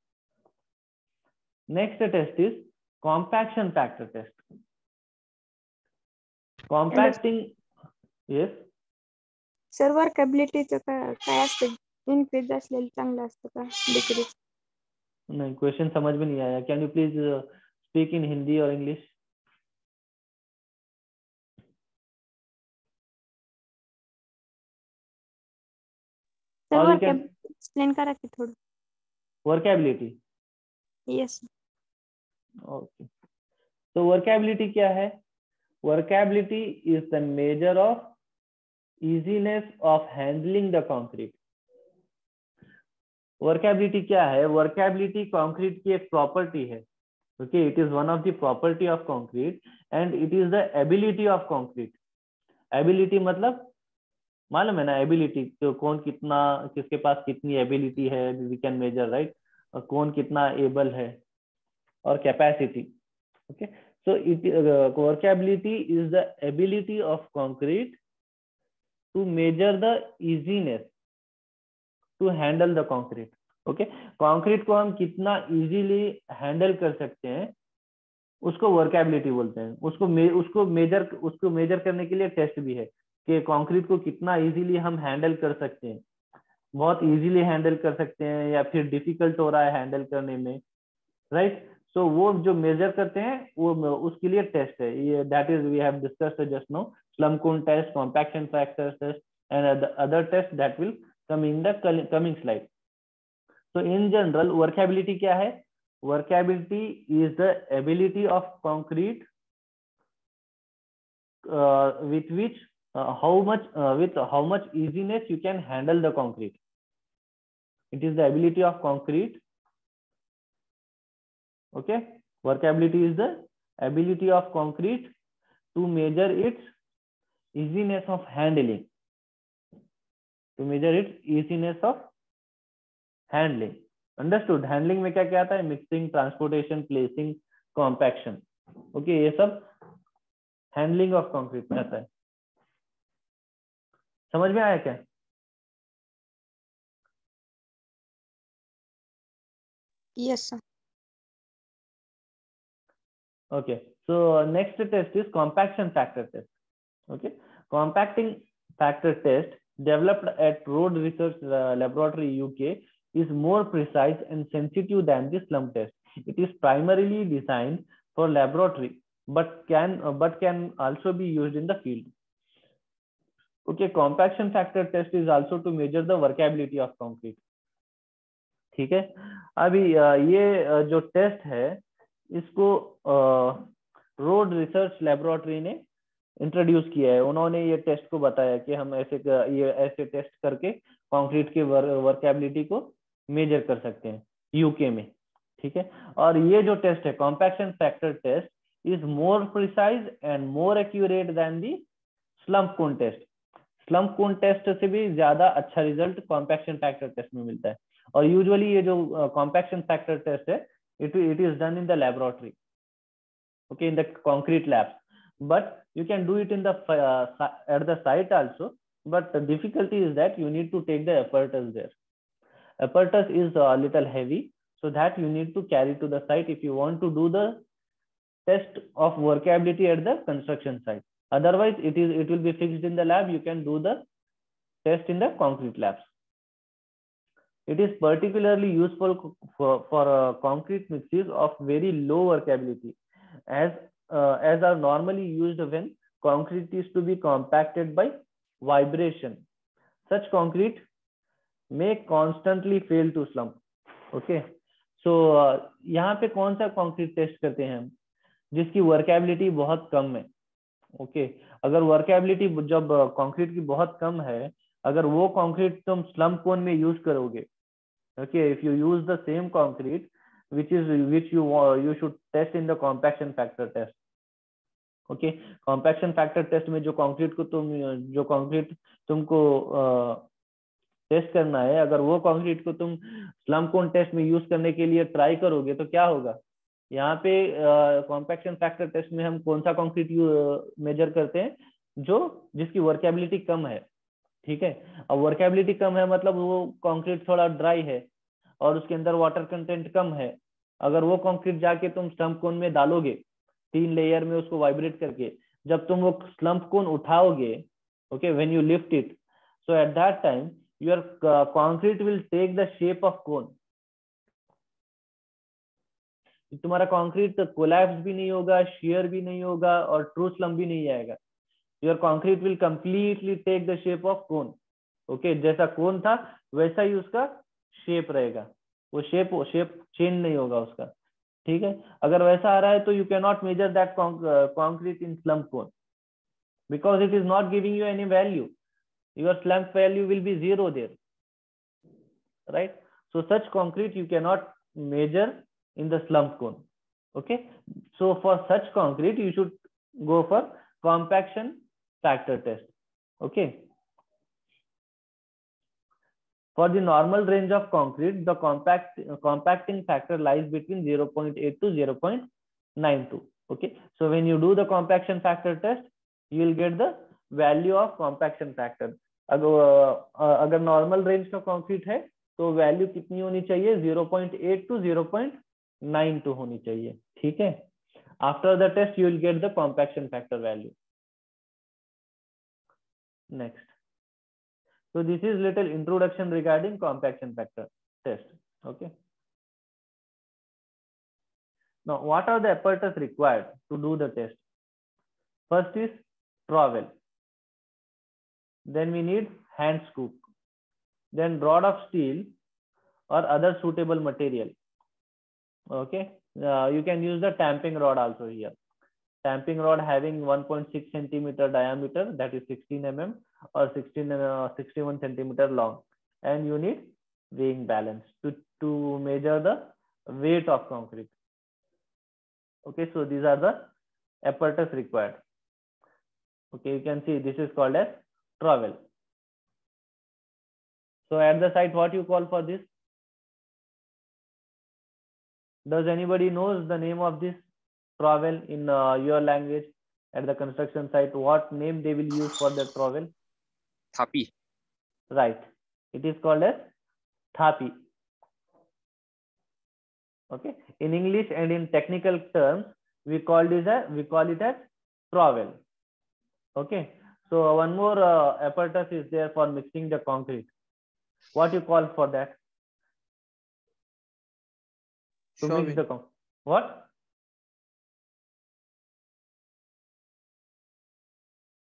Next test is compaction factor test. Compacting, yes. Sir वर्कॅबिलिटीचं काय असतं? Increase असलेलं चांगलं असतं का decrease? नहीं, question समझ में नहीं आया. Can you please speak in Hindi और इंग्लिश? सर वर्कॅबिलिटी एक्सप्लेन करा की थोडं. Workability, yes. ओके. तो वर्कॅबिलिटी क्या है? Workability is the measure of easiness of handling the concrete. Workability क्या है? वर्कॅबिलिटी कंक्रीट की एक प्रॉपर्टी है. Okay, it is one of the property of concrete and it is the ability of concrete. Ability मतलब मालूम है ना, ability तो कौन कितना, किसके पास कितनी एबिलिटी है, वी कैन मेजर, राइट, कौन कितना एबल है, और capacity. Okay, so it workability is the ability of concrete to measure the easiness to handle the concrete. Okay, concrete को हम कितना easily handle कर सकते हैं उसको वर्कॅबिलिटी बोलते हैं. उसको मेजर करने के लिए टेस्ट भी है कि कंक्रीट को कितना इजीली हम हैंडल कर सकते हैं. बहुत इजीली हैंडल कर सकते हैं या फिर डिफिकल्ट हो रहा है हैंडल करने में, राइट. सो वो जो मेजर करते हैं वो उसके लिए टेस्ट है ये. That is we have discussed just now. Slump cone test, compaction factor test, and other tests that will come in the coming slide. So in general, workability क्या है? Workability is the ability of concrete with which with how much easiness you can handle the concrete. It is the ability of concrete. Okay, workability is the ability of concrete to measure its easiness of handling. To measure its easiness of handling. Understood? Handling में क्या क्या आता है? Mixing, transportation, placing, compaction. Okay, ये सब handling of concrete में आता है। समझ में आया क्या? Yes, sir. Okay, so next test is compaction factor test. Okay, compacting factor test developed at Road Research Laboratory, UK, is more precise and sensitive than the slump test. It is primarily designed for laboratory, but can also be used in the field. Okay, compaction factor test is also to measure the workability of concrete. ठीक है, अभी ये जो test है इसको road research laboratory ने introduce किया है। उन्होंने ये टेस्ट को बताया कि हम ऐसे टेस्ट करके कंक्रीट के वर्केबिलिटी को मेजर कर सकते हैं यूके में। ठीक है, और ये जो टेस्ट है compaction factor test is more precise and more accurate than the slump cone test. Slump cone test से भी ज्यादा अच्छा रिजल्ट कॉम्पैक्शन फैक्टर टेस्ट में मिलता है। और यूजुअली ये जो कॉम्पैक्शन फैक्टर टेस्ट है it is done in the laboratory, okay, in the concrete labs, but you can do it in the at the site also, but the difficulty is that you need to take the apparatus there. Apparatus is a little heavy, so that you need to carry to the site if you want to do the test of workability at the construction site. Otherwise it will be fixed in the lab. You can do the test in the concrete labs. It is particularly useful for concrete mixes of very low workability, as are normally used when concrete is to be compacted by vibration. Such concrete may constantly fail to slump. Okay, so यहाँ पे कौन सा concrete test करते हैं हम? जिसकी workability बहुत कम है। ओके, अगर वर्केबिलिटी जब कंक्रीट की बहुत कम है, अगर वो कंक्रीट तुम स्लम्प कोन में यूज करोगे, okay, if you use the same concrete which you should test in the compaction factor test. okay, compaction factor test में जो कंक्रीट तुमको टेस्ट करना है, अगर वो कंक्रीट को तुम स्लम्प कोन टेस्ट में यूज करने के लिए ट्राई करोगे तो क्या होगा? यहाँ पे कॉम्पैक्शन फैक्टर टेस्ट में हम कौन सा कंक्रीट मेजर करते हैं? जिसकी वर्केबिलिटी कम है। ठीक है, अब वर्केबिलिटी कम है मतलब वो कंक्रीट थोड़ा ड्राई है और उसके अंदर वाटर कंटेंट कम है। अगर वो कंक्रीट जाके तुम स्लम्प कोन में डालोगे 3 लेयर में उसको वाइब्रेट करके, जब तुम वो स्लम्प कोन उठाओगे, okay, when you lift it, so at that time your concrete will take the shape of cone. तुम्हारा कंक्रीट कोलैप्स भी नहीं होगा, शियर भी नहीं होगा और ट्रू स्लम्प भी नहीं आएगा। Your concrete will completely take the shape of cone. Okay, जैसा कोन था वैसा ही उसका शेप रहेगा, वो शेप चेंज नहीं होगा उसका। ठीक है, अगर वैसा आ रहा है तो you can not measure that concrete in slump cone because it is not giving you any value. Your slump value will be 0 there, right? So such concrete you can not measure in the slump cone. Okay, so for such concrete you should go for compaction factor test. Okay, for the normal range of concrete the compacting factor lies between 0.8 to 0.92. okay, so when you do the compaction factor test you will get the value of compaction factor. अगर normal range का concrete है तो value कितनी होनी चाहिए? 0.8 to 0.92 होनी चाहिए। ठीक है, after the test you will get the compaction factor value. Next, so this is little introduction regarding compaction factor test. Okay, now what are the apparatus required to do the test? First is trowel, then we need hand scoop, then rod of steel or other suitable material. Okay, you can use the tamping rod also here. Tamping rod having 1.6 centimeter diameter, that is 16 mm, or 61 centimeter long, and you need weighing balance to measure the weight of concrete. Okay, so these are the apparatus required. Okay, you can see this is called as trowel. So at the site, what you call for this? Does anybody knows the name of this trowel in your language at the construction site? What name they will use for the trowel? Thapi. Right. It is called as thapi. Okay. In English and in technical terms, we call it as trowel. Okay. So one more apparatus is there for mixing the concrete. What you call for that? To mix the concrete. What?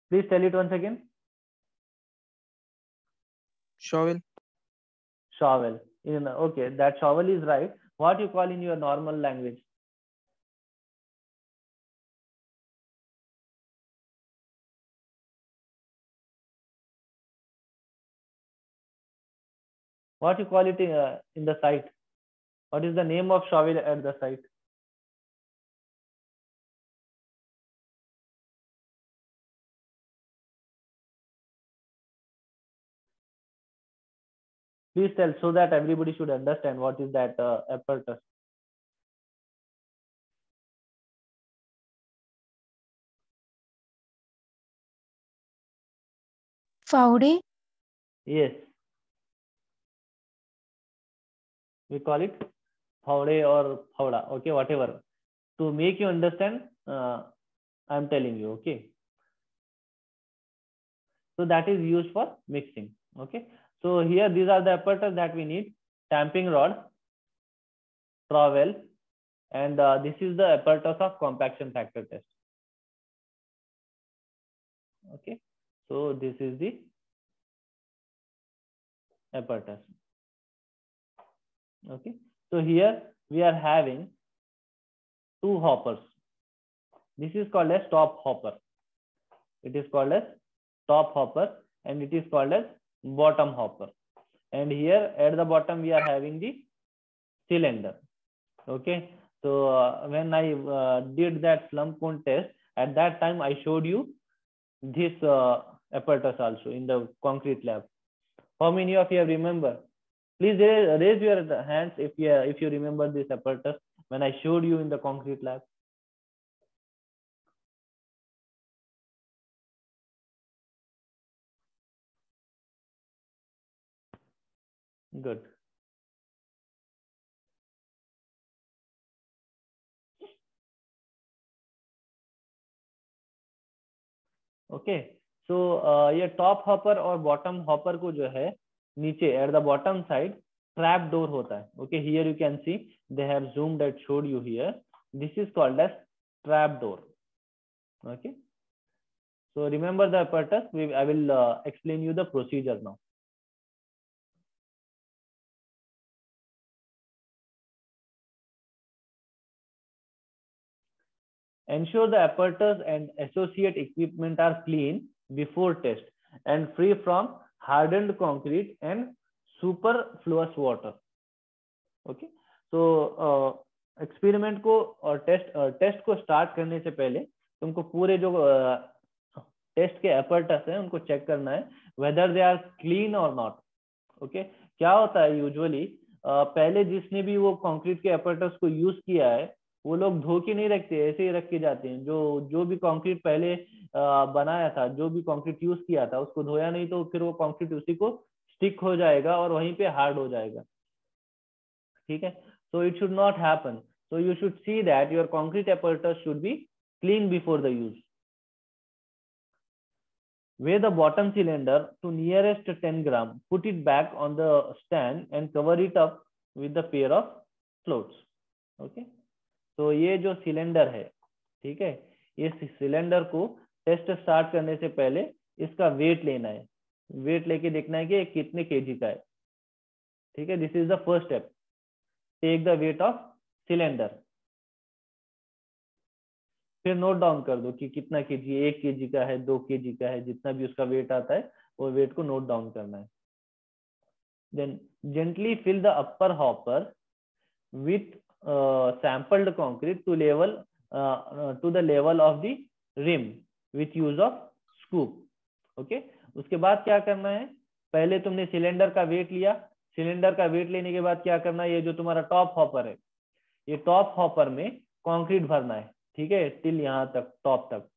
Please tell it once again. Shovel. Shovel. Okay, that shovel is right. What you call in your normal language? What you call it in the site? What is the name of shovel at the site? Please tell so that everybody should understand what is that apparatus. Faudi. Yes. We call it Faude or Fauda. Okay, whatever. To make you understand, I'm telling you. Okay. So that is used for mixing. Okay. So here these are the apparatus that we need: tamping rod, trowel, and this is the apparatus of compaction factor test. Okay. So this is the apparatus. Okay. So here we are having two hoppers. This is called as top hopper. It is called as top hopper, and it is called as bottom hopper. And here at the bottom we are having the cylinder. Okay. So when I did that slump cone test, at that time I showed you this apparatus also in the concrete lab. How many of you remember? Please raise your hands if you remember this apparatus when I showed you in the concrete lab. Good. Okay. So ये top hopper और bottom hopper को जो है नीचे at the bottom side trap door होता है. Okay, here you can see they have zoomed and showed you here. This is called as trap door. Okay. So remember the apparatus. I will explain you the procedure now. Ensure the apparatus and associate equipment are clean before test and free from hardened concrete and superfluous water. Okay. So experiment को और test को start करने से पहले तुमको पूरे जो test के apparatus हैं उनको चेक करना है whether they are clean or not. Okay. क्या होता है यूजुअली पहले जिसने भी वो कंक्रीट के apparatus को यूज किया है वो लोग धो के नहीं रखते, ऐसे ही रख के जाते हैं. जो भी कंक्रीट पहले बनाया था, जो भी कंक्रीट यूज किया था उसको धोया नहीं तो फिर वो कंक्रीट उसी को स्टिक हो जाएगा और वहीं पे हार्ड हो जाएगा. ठीक है. So it should not happen. So you should see that your concrete apparatus should be clean before the use. Weigh the bottom cylinder to nearest 10 gram. Put it back on the stand and cover it up with the pair of floats. Okay. तो ये जो cylinder है, ठीक है, ये cylinder को test start करने से पहले इसका वेट लेना है. वेट लेके देखना है कि कितने केजी का है. ठीक है. This is the first step. Take the weight of cylinder. फिर नोट डाउन कर दो कि कितना केजी, 1 केजी का है, 2 केजी का है, जितना भी उसका वेट आता है वो वेट को नोट डाउन करना है. Then gently fill the upper hopper with sampled concrete to the level of the rim with use of scoop. Okay. उसके बाद क्या करना है, पहले तुमने सिलेंडर का वेट लिया. सिलेंडर का वेट लेने के बाद क्या करना है, ये जो तुम्हारा टॉप हॉपर है, ये टॉप हॉपर में कंक्रीट भरना है. ठीक है, टिल यहाँ तक टॉप तक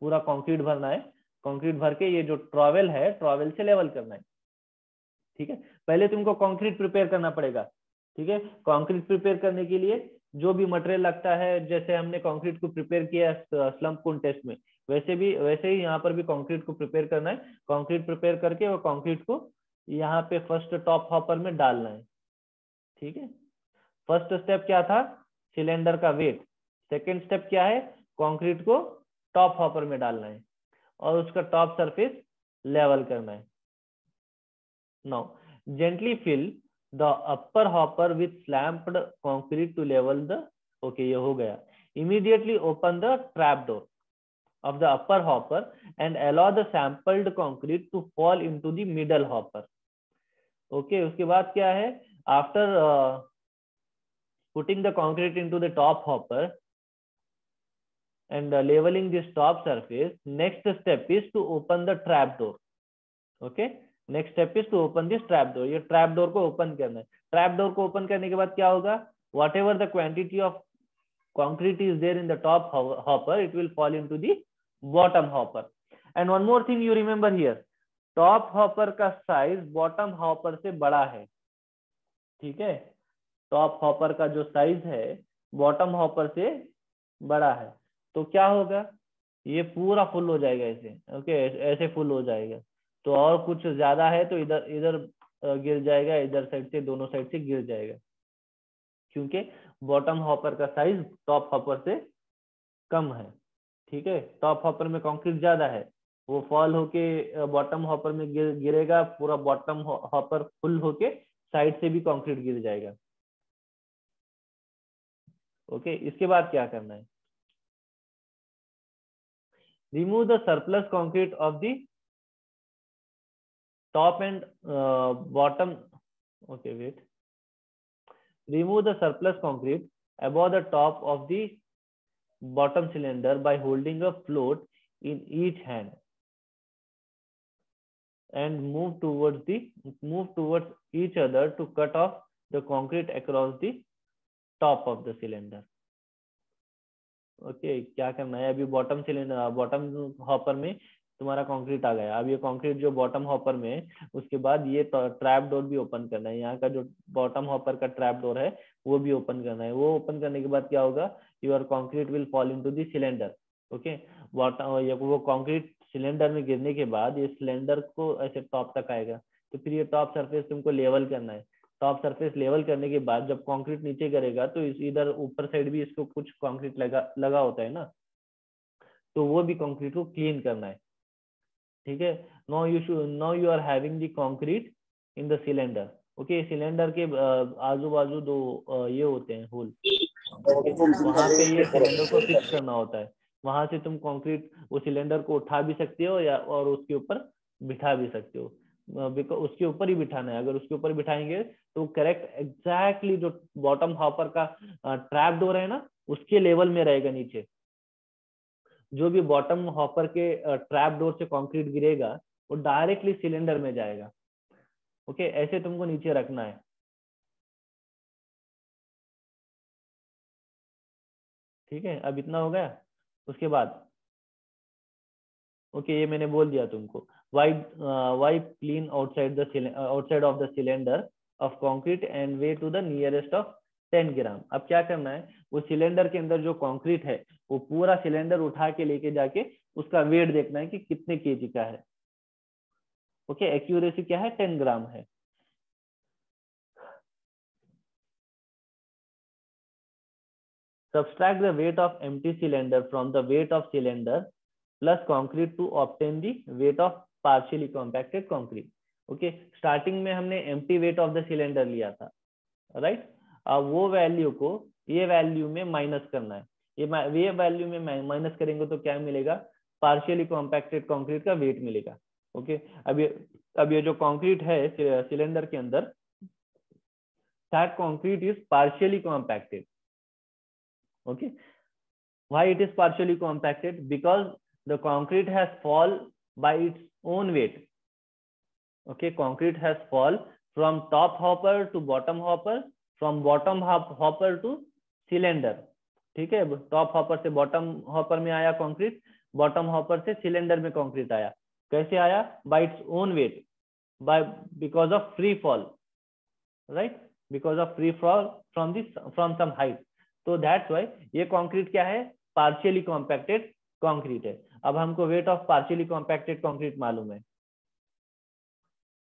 पूरा कंक्रीट भरना है। कंक्रीट भर के ये जो ट्रॉवेल है ट्रॉवेल से लेवल करना है। ठीक है, पहले तुमको कंक्रीट प्रिपेयर करना पड़ेगा। ठीक है, कंक्रीट प्रिपेयर करने के लिए जो भी मटेरियल लगता है, जैसे हमने कंक्रीट को प्रिपेयर किया स्लम्प कोन टेस्ट में, वैसे ही यहाँ पर भी कंक्रीट को प्रिपेयर करना है। कंक्रीट प्रिपेयर करके वो कंक्रीट को यहाँ पे फर्स्ट टॉप हॉपर में डालना है। ठीक है, फर्स्ट स्टेप क्या था, सिलेंडर का वेट। सेकेंड स्टेप क्या है, कंक्रीट को टॉप हॉपर में डालना है और उसका टॉप सरफेस लेवल करना है। Now gently fill the upper hopper with slumped concrete to level the, okay ये हो गया। Immediately open the trap door of the upper hopper and allow the sampled concrete to fall into the middle hopper. Okay, उसके बाद क्या है, after putting the concrete into the top hopper and leveling this top surface, next step is to open the trap door. Okay, next step is to open this trap door. ये trap door को open करना है। trap door को open करने के बाद क्या होगा, whatever the quantity of concrete is there in the top hopper, it will fall into the bottom hopper. And one more thing you remember here, top hopper का size bottom hopper से बड़ा है। ठीक है, top hopper का जो size है bottom hopper से बड़ा है, तो क्या होगा, ये पूरा फुल हो जाएगा ऐसे। ओके, ऐसे फुल हो जाएगा। तो और कुछ ज्यादा है तो इधर इधर गिर जाएगा, इधर साइड से, दोनों साइड से गिर जाएगा, क्योंकि बॉटम हॉपर का साइज टॉप हॉपर से कम है। ठीक है, टॉप हॉपर में कंक्रीट ज्यादा है, वो फॉल होके बॉटम हॉपर में गिरेगा, पूरा बॉटम हॉपर फुल होके साइड से भी कंक्रीट गिर जाएगा। ओके, इसके बाद क्या करना है, remove the surplus concrete off the top and bottom, okay wait, remove the surplus concrete above the top of the bottom cylinder by holding a float in each hand and move towards each other to cut off the concrete across the top of the cylinder. Okay, क्या करना है, अभी bottom cylinder, bottom hopper में तुम्हारा concrete आ गया। अब ये concrete जो बॉटम हॉपर में, उसके बाद ये ट्रैप डोर भी ओपन करना है। यहाँ का जो बॉटम हॉपर का ट्रैप डोर है वो भी ओपन करना है। वो ओपन करने के बाद क्या होगा, your concrete will fall into the cylinder. Okay, वो कंक्रीट सिलेंडर में गिरने के बाद ये सिलेंडर को ऐसे टॉप तक आएगा। तो फिर ये टॉप सरफेस तुमको लेवल करना है। टॉप सरफेस लेवल करने के बाद जब कंक्रीट नीचे गिरेगा तो इधर ऊपर साइड भी इसको कुछ कंक्रीट लगा होता है ना, तो वो भी कंक्रीट को क्लीन करना है। ठीक है, now you are having the concrete in the cylinder. Okay, cylinder के आजू बाजू दो ये होते हैं होल। ओके, वहां पे ये सिलेंडर को फिक्स करना होता है। वहां से तुम कंक्रीट वो सिलेंडर को उठा भी सकते हो या और उसके ऊपर बिठा भी सकते हो। उसके ऊपर ही बिठाना है। अगर उसके ऊपर बिठाएंगे तो करेक्ट एग्जैक्टली जो बॉटम हॉपर का ट्रैप डोर है ना, उसके लेवल में रहेगा नीचे। जो भी बॉटम हॉपर के ट्रैप डोर से कंक्रीट गिरेगा वो डायरेक्टली सिलेंडर में जाएगा। ओके, ऐसे तुमको नीचे रखना है। ठीक है, अब इतना हो गया। उसके बाद ओके, ये मैंने बोल दिया तुमको। Wipe clean outside of the cylinder of concrete and weigh to the nearest of 10 gram. अब क्या करना है, वो सिलेंडर के अंदर जो कंक्रीट है वो पूरा सिलेंडर उठा के लेके जाके उसका वेट देखना है कि कितने केजी का है। ओके, एक्यूरेसी क्या है, 10 ग्राम है। Subtract the weight of empty cylinder from the weight of cylinder plus concrete to obtain the weight of partially compacted concrete. Okay, starting में हमने empty weight of the cylinder लिया था, right. अब वो value को ये वैल्यू में minus करना है। ये वैल्यू में माइनस करेंगे तो क्या मिलेगा, पार्शियली कॉम्पैक्टेड कंक्रीट का वेट मिलेगा। ओके, अब ये जो कंक्रीट है सिलेंडर के अंदर, that concrete is partially compacted. Okay, why it is partially compacted? Because the concrete has fall by its own weight. Okay, concrete has fall from top hopper to bottom hopper, from bottom hopper to cylinder. ठीक है, top hopper से bottom hopper में आया concrete, bottom hopper से cylinder में concrete आया। कैसे आया? By its own weight, by because of free fall, right, because of free fall from some height. तो दैट्स व्हाई ये कंक्रीट क्या है? पार्शियली कॉम्पैक्टेड कंक्रीट है। अब हमको weight of partially compacted concrete मालूम है।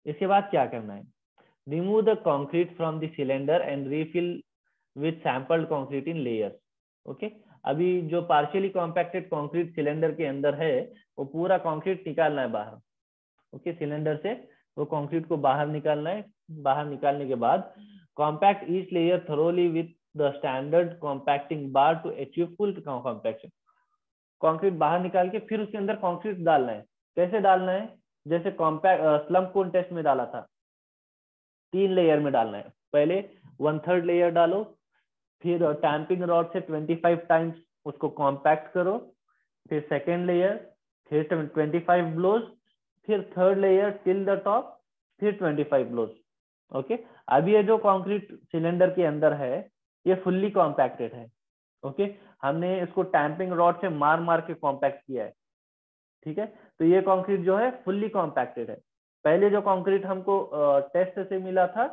इसके बाद क्या करना है? Remove the concrete from the cylinder and refill with sampled concrete in layers. Okay, अभी जो पार्शियली कॉम्पैक्टेड कंक्रीट सिलेंडर के अंदर है वो पूरा कंक्रीट निकालना है बाहर। ओके, सिलेंडर से वो कंक्रीट को बाहर निकालना है। बाहर निकालने के बाद compact each layer thoroughly with the standard compacting bar to achieve full compaction. Concrete बाहर निकाल के फिर उसके अंदर कंक्रीट डालना है। कैसे डालना है? जैसे कॉम्पैक्ट स्लम्प कोन टेस्ट में डाला था, 3 लेयर में डालना है। पहले 1/3 लेयर डालो, फिर टैंपिंग रॉड से 25 टाइम्स उसको कॉम्पैक्ट करो, फिर सेकेंड लेयर, फिर 25 ब्लोज, फिर third layer till the top, फिर 25 ब्लोज। ओके, अब ये जो कंक्रीट सिलेंडर के अंदर है ये फुल्ली कॉम्पैक्टेड है। ओके, हमने इसको टैंपिंग रॉड से मार मार के कॉम्पैक्ट किया है। ठीक है, तो ये कंक्रीट जो है फुल्ली कॉम्पैक्टेड है। पहले जो कंक्रीट हमको टेस्ट से मिला था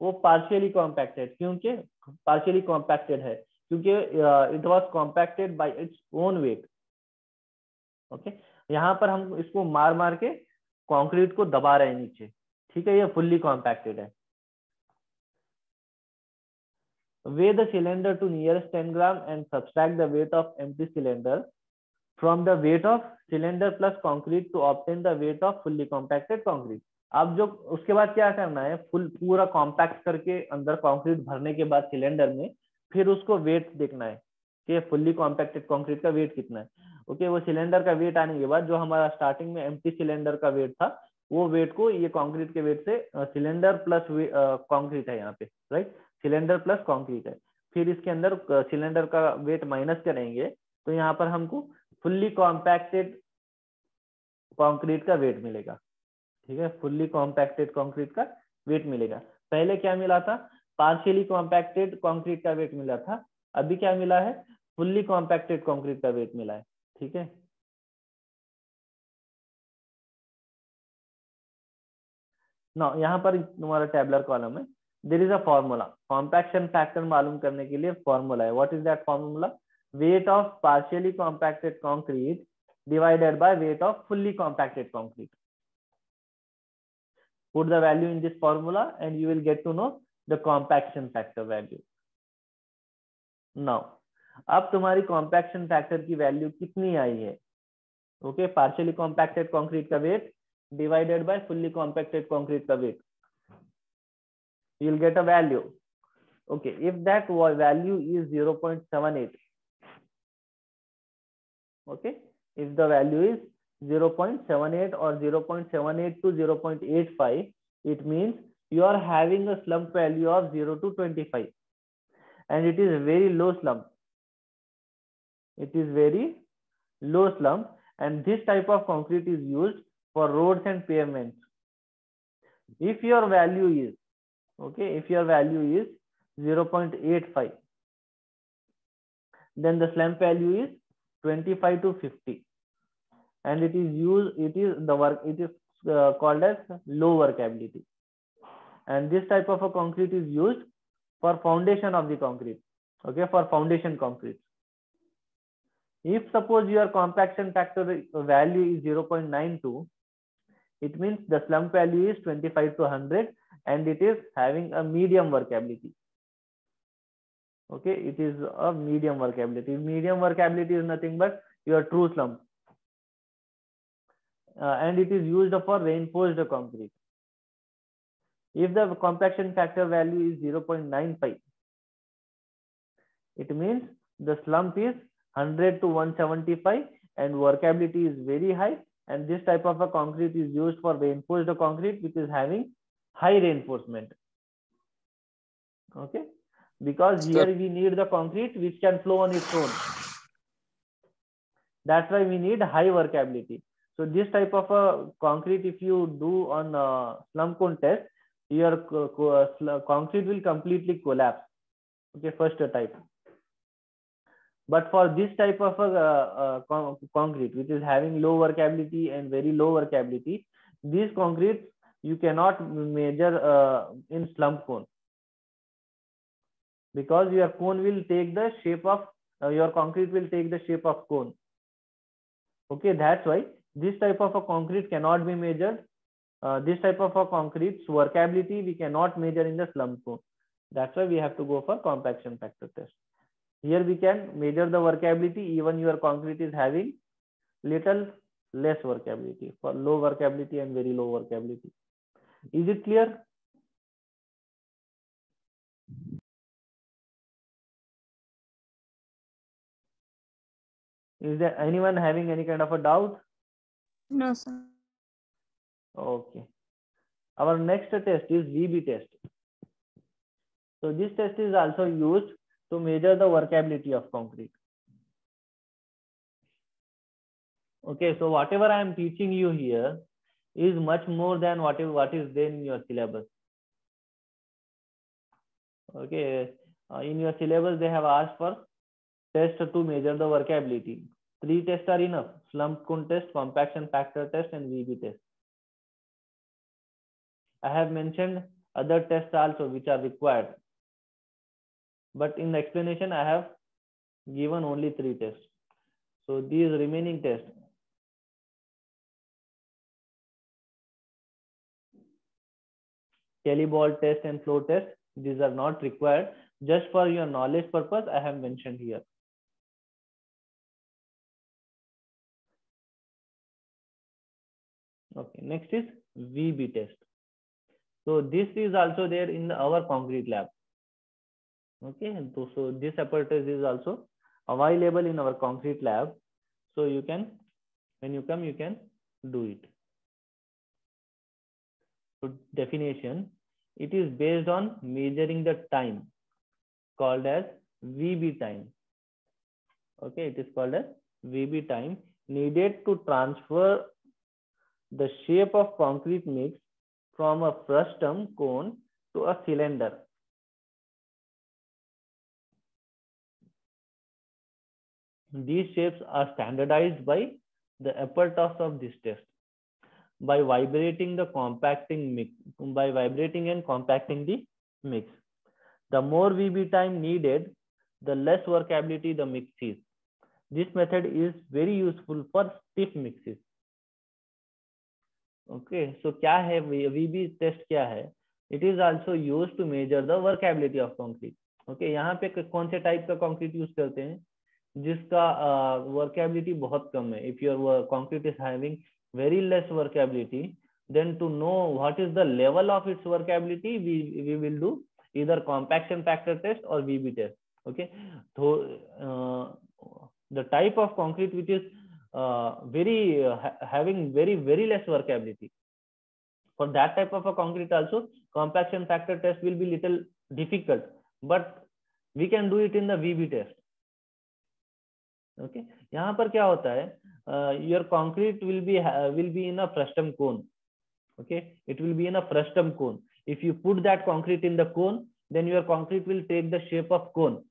वो पार्शियली कॉम्पैक्टेड, क्योंकि पार्शियली कॉम्पैक्टेड है क्योंकि it was compacted bye its own wait. Okay, यहाँ पर हम इसको मार मार के कंक्रीट को दबा रहे हैं नीचे। ठीक है, ये फुल्ली कॉम्पैक्टेड है। Weigh the cylinder to nearest 10 gram and subtract the weight of empty cylinder from the weight of cylinder plus concrete to obtain the weight of fully compacted concrete। अब जो उसके बाद क्या करना है? पूरा कॉम्पैक्ट करके अंदर कंक्रीट भरने के बाद सिलेंडर में फिर उसको वेट देखना है कि फुल्ली कॉम्पैक्टेड कंक्रीट का वेट कितना है। ओके, वो सिलेंडर का वेट आने के बाद जो हमारा स्टार्टिंग में एम्प्टी सिलेंडर का वेट था वो वेट को ये कंक्रीट के वेट से सिलेंडर प्लस कंक्रीट है यहाँ पे, राइट, सिलेंडर प्लस कंक्रीट है, फिर इसके अंदर सिलेंडर का वेट माइनस करेंगे तो यहाँ पर हमको फुल्ली कॉम्पैक्टेड कंक्रीट का वेट मिलेगा। ठीक है, फुल्ली कॉम्पैक्टेड कंक्रीट का वेट मिलेगा। पहले क्या मिला था? पार्शियली कॉम्पैक्टेड कंक्रीट का वेट मिला था। अभी क्या मिला है? फुल्ली कॉम्पैक्टेड कंक्रीट का वेट मिला है। ठीक है, ना यहाँ पर तुम्हारा टेबलर कॉलम है। There is a formula, compaction factor मालूम करने के लिए फॉर्मूला है। What is that formula? Weight of partially compacted concrete divided by weight of fully compacted concrete. Put the value in this formula and you will get to know the compaction factor value. Now, अब तुम्हारी compaction factor की value कितनी आई है? Okay, partially compacted concrete का weight divided by fully compacted concrete का weight. You will get a value. Okay, if that value is 0.78, okay, if the value is 0.78 or 0.78 to 0.85, it means you are having a slump value of 0 to 25 and it is very low slump. It is very low slump and this type of concrete is used for roads and pavements. If your value is, okay, if your value is 0.85, then the slump value is 25 to 50. And it is used, it is called as low workability, and this type of a concrete is used for foundation of the concrete. Okay, for foundation concrete. If suppose your compaction factor value is 0.92, it means the slump value is 25 to 100 and it is having a medium workability. Okay, it is a medium workability. Medium workability is nothing but your true slump. And it is used for reinforced concrete. If the compaction factor value is 0.95, it means the slump is 100 to 175 and workability is very high, and this type of a concrete is used for reinforced concrete which is having high reinforcement. Okay, because here we need the concrete which can flow on its own. That's why we need high workability. So this type of a concrete, if you do on slump cone test, your concrete will completely collapse. Okay, first type. But for this type of concrete, which is having low workability and very low workability, these concretes you cannot measure in slump cone, because your cone will take the shape of your concrete will take the shape of cone. Okay, that's why this type of a concrete cannot be measured. This type of a concrete's workability we cannot measure in the slump cone. That's why we have to go for compaction factor test. Here we can measure the workability even your concrete is having little less workability, for low workability and very low workability. Is it clear? Is there anyone having any kind of a doubt? No, sir. Okay. Our next test is VB test. So this test is also used to measure the workability of concrete. Okay, so whatever I am teaching you here is much more than what is there in your syllabus. Okay, in your syllabus they have asked for test to measure the workability. 3 tests are enough: slump cone test, compaction factor test, and VB test. I have mentioned other tests also which are required, but in the explanation I have given only 3 tests. So these remaining tests, Kelly ball test and flow test, these are not required. Just for your knowledge purpose, I have mentioned here. Okay, next is VB test. So this is also there in our concrete lab. Okay, so this apparatus is also available in our concrete lab. So you can, when you come, you can do it. So definition, it is based on measuring the time, called as VB time. Okay, it is called as VB time, needed to transfer the shape of concrete mix from a frustum cone to a cylinder. These shapes are standardized by the apparatus of this test by vibrating the compacting mix, by vibrating and compacting the mix. The more VB time needed, the less workability the mix is. This method is very useful for stiff mixes. Okay, so क्या है VB test क्या है? It is also used to measure the workability of concrete. Okay, यहाँ पे कौन से type का concrete use करते हैं जिसका workability बहुत कम है. If your concrete is having very less workability, then to know what is the level of its workability, we will do either compaction factor test or VB test. Okay, so the type of concrete which is having very less workability, for that type of a concrete also compaction factor test will be little difficult, but we can do it in the VB test. Okay, यहाँ पर क्या होता है, your concrete will be in a frustum cone. Okay, it will be in a frustum cone. If you put that concrete in the cone, then your concrete will take the shape of cone.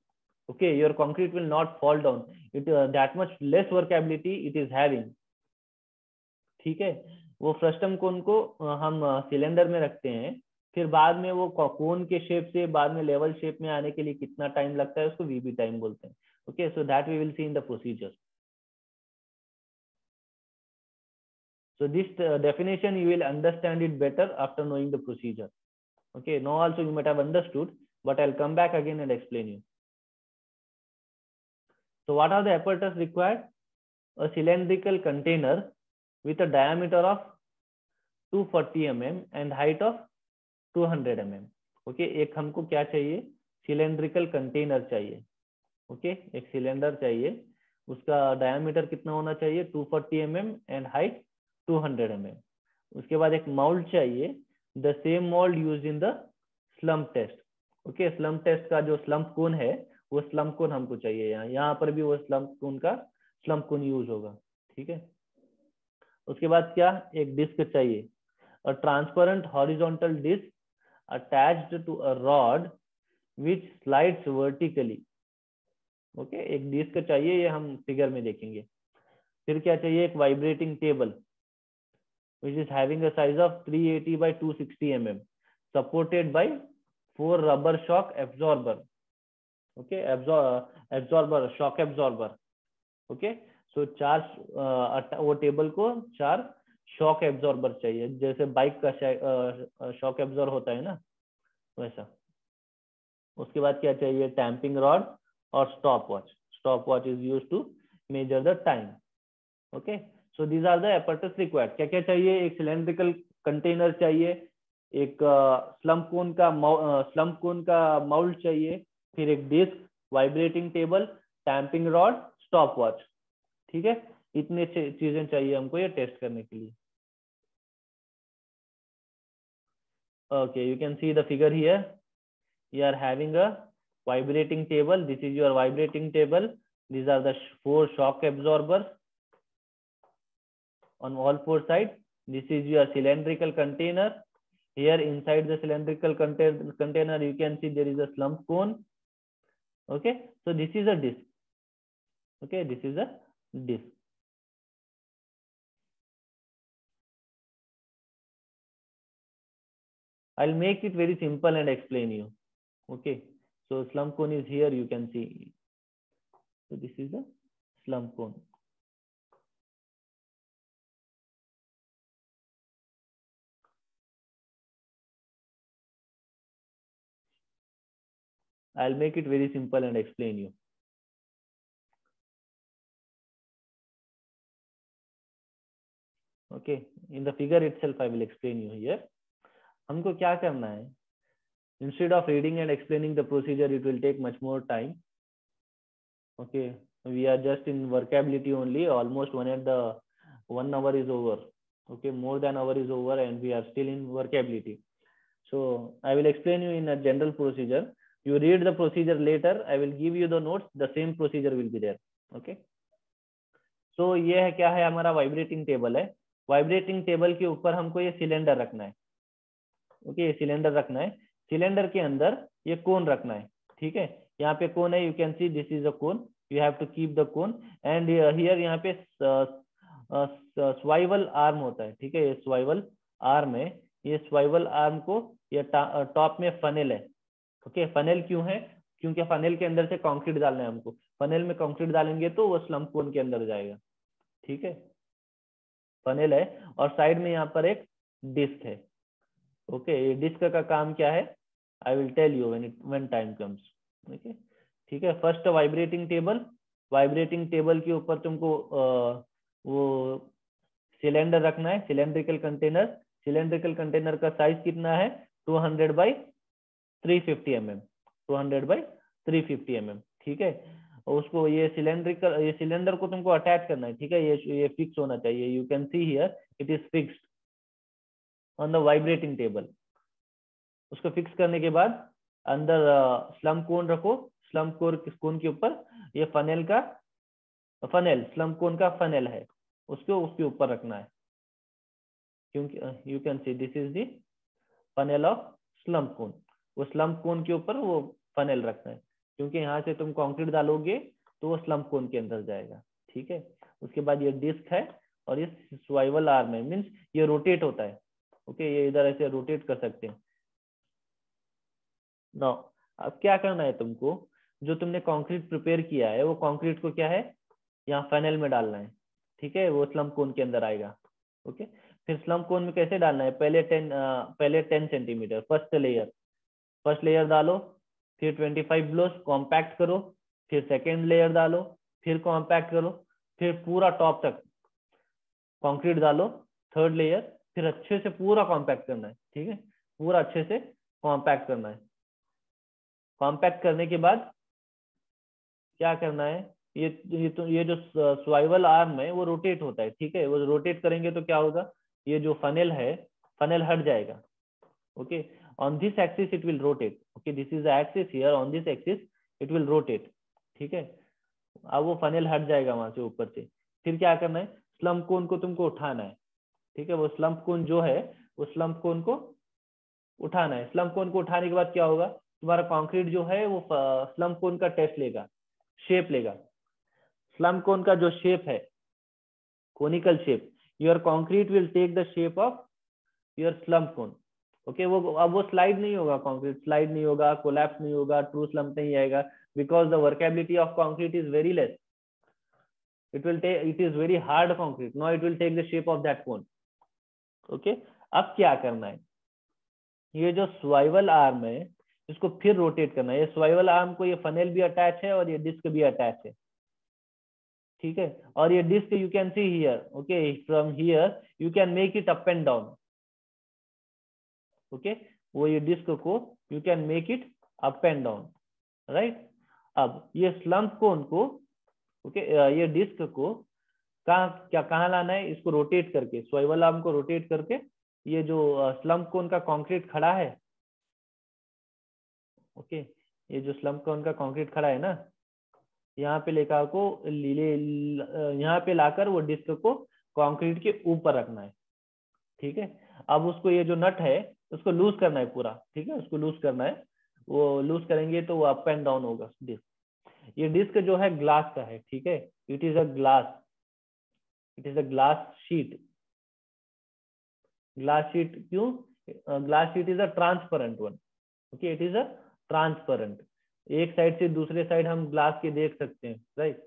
Okay, your concrete will not fall down. It that much less workability it is having. ठीक है, वो frustum कोन को हम cylinder में रखते हैं, फिर बाद में वो कोन के शेप से बाद में लेवल शेप में आने के लिए कितना टाइम लगता है उसको VB टाइम बोलते हैं. Okay, so that we will see in the procedure. So this definition you will understand it better after knowing the procedure. Okay, now also you might have understood, but I'll come back again and explain you. So what are the apparatus required? A cylindrical container with a diameter of 240 mm and height of 200 mm. Okay, एक हमको क्या चाहिए? Cylindrical container चाहिए. Okay, एक cylinder चाहिए, उसका diameter कितना होना चाहिए? 240 mm and height 200 mm. उसके बाद एक mold चाहिए, the same mold used in the slump test. Okay, slump test का जो slump cone है वो slump cone हमको चाहिए. यहाँ पर भी वो slump cone का slump cone यूज होगा. ठीक है, उसके बाद क्या? एक डिस्क चाहिए, a transparent horizontal disc attached to a rod which slides vertically. Okay, एक डिस्क चाहिए, ये हम फिगर में देखेंगे। फिर क्या चाहिए, एक vibrating table which is having a size of 380 by 260 mm supported by 4 rubber shock absorber. Okay, absorber, shock absorber. Okay, so 4 वो टेबल को 4 शॉक एब्जॉर्बर चाहिए, जैसे बाइक का शॉक एब्जॉर्बर होता है ना वैसा। उसके बाद क्या चाहिए, टैंपिंग रॉड और stop watch. Stop watch is used to measure the time. Okay, so these are the apparatus required. क्या क्या चाहिए, एक सिलेंड्रिकल कंटेनर चाहिए, एक स्लम्प कोन का माउल्ट चाहिए, फिर एक disc, vibrating table, tamping rod, stop watch. ठीक है, इतने चीजें चाहिए हमको ये टेस्ट करने के लिए। Okay, you can see the figure here. You are having a vibrating table. This is your vibrating table. These are the 4 shock absorbers on all 4 sides. This is your cylindrical container. Here inside the cylindrical container you can see there is a slump cone. Okay, so this is a disc. Okay, this is a disc. I'll make it very simple and explain you. Okay, so slump cone is here, you can see. So this is the slump cone. I'll make it very simple and explain you. Okay, in the figure itself I will explain you here. हमको क्या करना है, instead of reading and explaining the procedure it will take much more time. Okay, we are just in vocabulary only, almost 1 hour is over. Okay, more than hour is over and we are still in vocabulary. So I will explain you in a general procedure. You read the procedure later, I will give you the notes, the same procedure will be there. Okay, so ये है क्या है, हमारा vibrating table है। Vibrating table के ऊपर हमको ये सिलेंडर रखना है। ओके, ये सिलेंडर रखना है, सिलेंडर के अंदर ये कोन रखना है। ठीक है, यहाँ पे कोन है, you can see this is a cone, you have to keep the cone and here यहाँ पे स्वाइवल आर्म होता है। ठीक है, ये स्वाइवल आर्म है, ये स्वाइवल आर्म को ये टॉप में फनेल है। ओके, फनेल क्यों है, क्योंकि फनेल के अंदर से कंक्रीट डालना है हमको। फनेल में कंक्रीट डालेंगे तो वो स्लम्प कोन के अंदर जाएगा। ठीक है, फनेल है और साइड में यहाँ पर एक डिस्क है। ओके, ये डिस्क का काम क्या है, I will tell you when time comes. Okay, ठीक है, first vibrating table. Vibrating table के ऊपर तुमको वो सिलेंडर रखना है, सिलेंड्रिकल कंटेनर। सिलेंड्रिकल कंटेनर का साइज कितना है, 200 बाई 350 mm, 200 बाई 350 mm। ठीक है, और उसको ये सिलेंडर को तुमको अटैच करना है। ठीक है, ये फिक्स होना चाहिए। You can see here it is fixed on the vibrating table. उसको फिक्स करने के बाद अंदर स्लम्प कोन रखो। स्लम्प कोन के ऊपर ये फनेल स्लम्प कोन का फनेल है, उसके ऊपर रखना है। क्योंकि you can see this is the funnel of slump cone. वो स्लम्प कोन के ऊपर वो फनेल रखना है, क्योंकि यहाँ से तुम कंक्रीट डालोगे तो वो स्लम्प कोन के अंदर जाएगा। ठीक है, उसके बाद ये डिस्क है और ये स्वाइवल आर्म है, मीन्स ये रोटेट होता है। ओके, ये इधर ऐसे रोटेट कर सकते हैं। नाउ अब क्या करना है तुमको, जो तुमने कंक्रीट प्रिपेयर किया है वो कंक्रीट को क्या है, यहाँ फनेल में डालना है। ठीक है, वो स्लम्प कोन के अंदर आएगा। ओके, फिर स्लम्प कोन में कैसे डालना है, पहले 10 सेंटीमीटर फर्स्ट लेयर डालो, फिर 25 ब्लोस कॉम्पैक्ट करो, फिर सेकेंड लेयर डालो, फिर कॉम्पैक्ट करो, फिर पूरा टॉप तक कंक्रीट डालो, थर्ड लेयर, फिर अच्छे से पूरा कॉम्पैक्ट करना है। ठीक है, पूरा अच्छे से कॉम्पैक्ट करना है। कॉम्पैक्ट करने के बाद क्या करना है, ये जो स्वाइवल आर्म है वो रोटेट होता है। ठीक है, वो रोटेट करेंगे तो क्या होगा, ये जो फनेल है, फनेल हट जाएगा। Okay, on this axis it will rotate. Okay, this is the axis here, on this axis it will rotate. ठीक है, अब वो फनेल हट जाएगा वहां से ऊपर से। फिर क्या करना है, स्लम्प कोन को तुमको उठाना है। ठीक है, वो स्लम्प कोन जो है वो स्लम्प कोन को उठाना है। स्लम्प कोन को उठाने के बाद क्या होगा, तुम्हारा कंक्रीट जो है वो स्लम्प कोन का टेस्ट लेगा। शेप लेगा। स्लम्प कोन का जो शेप है, conical shape, your concrete will take the shape of your slump cone. Okay, वो अब वो स्लाइड नहीं होगा, कंक्रीट स्लाइड नहीं होगा, कोलैप्स नहीं होगा, ट्रू स्लम्प नहीं आएगा, because the workability of concrete is very less. it is very hard concrete, now it will take the shape of that cone. Okay, अब क्या करना है, ये जो स्वाइवल आर्म है इसको फिर रोटेट करना है। ये स्वाइवल आर्म को ये फनेल भी अटैच है और ये डिस्क भी अटैच है, ठीक है। और ये disc you can see here, okay, from here you can make it up and down. Okay, वो ये डिस्क को you can make it up and down, right. अब ये स्लम्प कोन को, ओके, ये डिस्क को कहाँ लाना है, इसको रोटेट करके, स्वाइवल आर्म को रोटेट करके, ये जो स्लम्प कोन का कंक्रीट खड़ा है, ओके, ये जो स्लम्प कोन का कंक्रीट खड़ा है ना, यहाँ पे लेकर को यहाँ पे लाकर वो डिस्क को कंक्रीट के ऊपर रखना है, ठीक है। अब उसको ये जो नट है उसको लूज करना है पूरा, ठीक है, उसको लूज करना है। वो लूज करेंगे तो वो अप एंड डाउन होगा डिस्क। ये डिस्क जो है ग्लास का है, ठीक है, it is a glass, it is a glass sheet. Glass sheet क्यों, glass sheet is a transparent one, okay, it is a transparent. एक साइड से दूसरे साइड हम ग्लास के देख सकते हैं, राइट।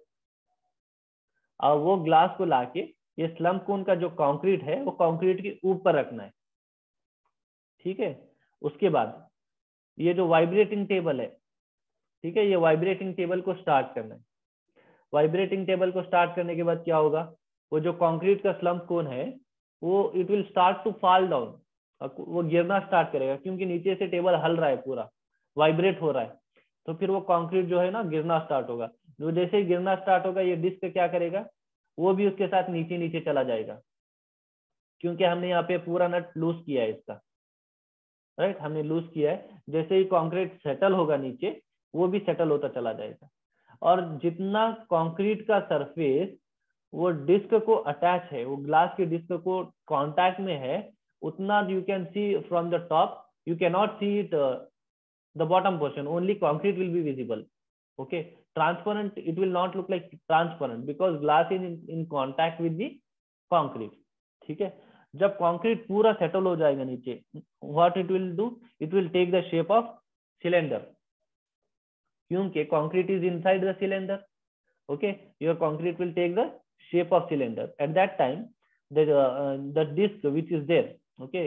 अब वो ग्लास को लाके ये स्लम्प कोन का जो कंक्रीट है वो कंक्रीट के ऊपर रखना है, ठीक है। उसके बाद ये जो वाइब्रेटिंग टेबल है, ठीक है, ये वाइब्रेटिंग टेबल को स्टार्ट करना है। वाइब्रेटिंग टेबल को स्टार्ट करने के बाद क्या होगा, वो जो कंक्रीट का स्लम्प कोन है वो it will start to fall down, वो गिरना स्टार्ट करेगा, क्योंकि नीचे से टेबल हल रहा है, पूरा वाइब्रेट हो रहा है, तो फिर वो कंक्रीट जो है ना गिरना स्टार्ट होगा। जो जैसे ही गिरना स्टार्ट होगा ये डिस्क क्या करेगा, वो भी उसके साथ नीचे नीचे चला जाएगा, क्योंकि हमने यहाँ पे पूरा नट लूज किया है इसका, राइट, हमने लूज किया है। जैसे ही कंक्रीट सेटल होगा नीचे, वो भी सेटल होता चला जाएगा। और जितना कंक्रीट का सरफेस वो डिस्क को अटैच है, वो ग्लास के डिस्क को कांटेक्ट में है, उतना you can C from the top, you can not see it the bottom portion, only concrete will be visible. Okay, transparent, it will not look like transparent because glass is in contact with the concrete, ठीक है। जब concrete पूरा settle हो जाएगा नीचे, what it will do, it will take the shape of cylinder, क्योंकि concrete is inside the cylinder, okay, your concrete will take the shape of cylinder. At that time the disc which is there, okay,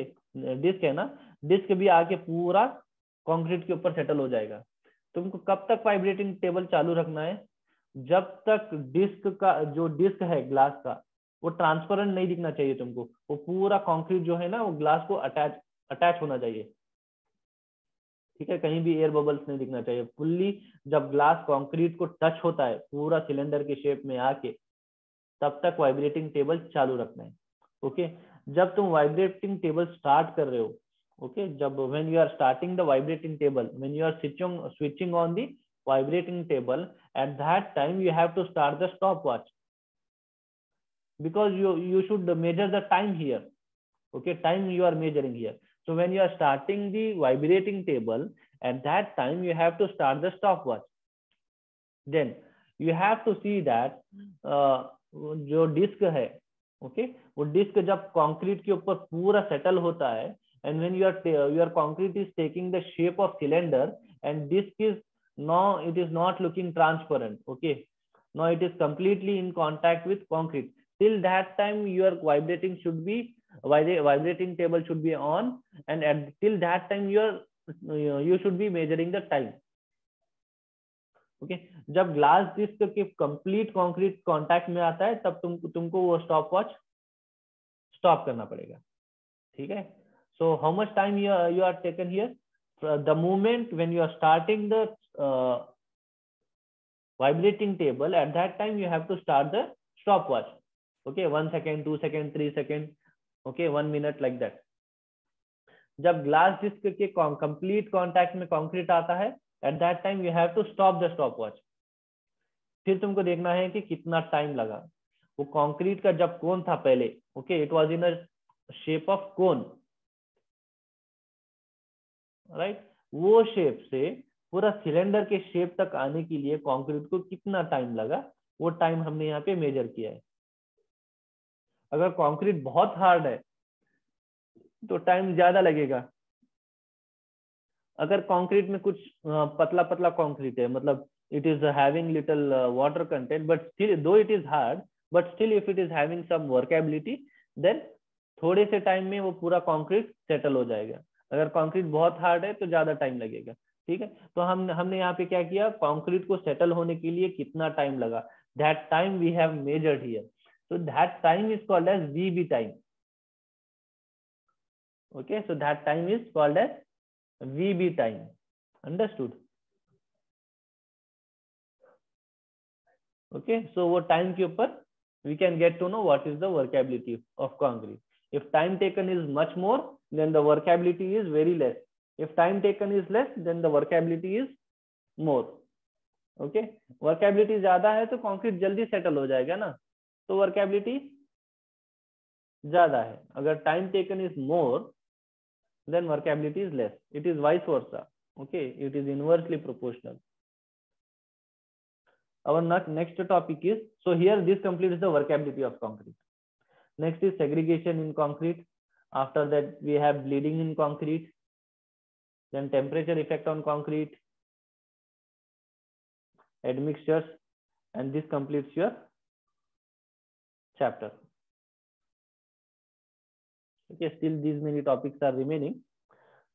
disc है ना, disc भी आके पूरा concrete के ऊपर settle हो जाएगा। तुमको कब तक वाइब्रेटिंग टेबल चालू रखना है, जब तक डिस्क का जो डिस्क है ग्लास का वो ट्रांसपेरेंट नहीं दिखना चाहिए तुमको, वो पूरा कंक्रीट जो है ना वो ग्लास को अटैच होना चाहिए, ठीक है, कहीं भी एयर बबल्स नहीं दिखना चाहिए फुल्ली। जब ग्लास कंक्रीट को टच होता है पूरा सिलेंडर के शेप में आके, तब तक वाइब्रेटिंग टेबल चालू रखना है, ओके। जब तुम वाइब्रेटिंग टेबल स्टार्ट कर रहे हो, okay, जब when you are starting the vibrating table, when you are switching on the vibrating table, at that time you have to start the stopwatch, because you should measure the time here, okay, time you are measuring here. So when you are starting the vibrating table, at that time you have to start the stopwatch. Then you have to see that जो disc है, okay, वो disc जब concrete के ऊपर पूरा settle होता है, and when your concrete is taking the shape of cylinder and disc is now it is not looking transparent, okay, now it is completely in contact with concrete, till that time your vibrating table should be on, and till that time you should be measuring the time, okay। जब glass disc के complete concrete contact में आता है तब तुमको वो stop watch stop करना पड़ेगा, ठीक है। So how much time you are taken here? The moment when you are starting the vibrating table, at that time you have to start the stopwatch, okay, 1 second, 2 second, 3 second, okay, 1 minute, like that. जब glass disc के complete contact में concrete आता है, at that time you have to stop the stopwatch. फिर तुमको देखना है कि कितना टाइम लगा। वो कंक्रीट का जब कोन था पहले, okay, it was in a shape of cone, right, वो शेप से पूरा सिलेंडर के शेप तक आने के लिए कंक्रीट को कितना टाइम लगा, वो टाइम हमने यहाँ पे मेजर किया है। अगर कंक्रीट बहुत हार्ड है तो टाइम ज्यादा लगेगा। अगर कंक्रीट में कुछ पतला पतला कंक्रीट है, मतलब it is having little water content, but still though it is hard, but still if it is having some workability, then थोड़े से टाइम में वो पूरा कंक्रीट सेटल हो जाएगा। अगर कंक्रीट बहुत हार्ड है तो ज्यादा टाइम लगेगा। ठीक है, तो हमने यहाँ पे क्या किया, कंक्रीट को सेटल होने के लिए कितना टाइम लगा, that time we have measured here, so that time is called as VB time. Okay, so that time is called as VB time. Understood? Okay, so वो टाइम के ऊपर we can get to know what is the workability of concrete. If time taken is much more, then the workability is very less. If time taken is less, then the workability is more. Okay, workability ज्यादा है तो concrete जल्दी settle हो जाएगा ना, तो workability ज्यादा है। अगर time taken is more, then workability is less. It is vice versa. Okay, it is inversely proportional. Our next topic is, so here this completes the workability of concrete. Next is segregation in concrete. After that we have bleeding in concrete, then temperature effect on concrete, admixtures, and this completes your chapter. Okay, still these many topics are remaining.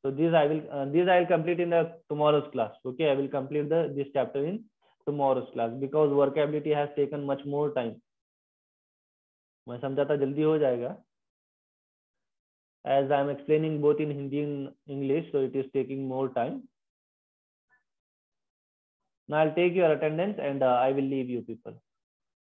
So these I will complete in the tomorrow's class. Okay, I will complete this chapter in tomorrow's class because workability has taken much more time. मैं समझा था जल्दी हो जाएगा. As I am explaining both in Hindi and English, so it is taking more time. Now I'll take your attendance and I will leave you people.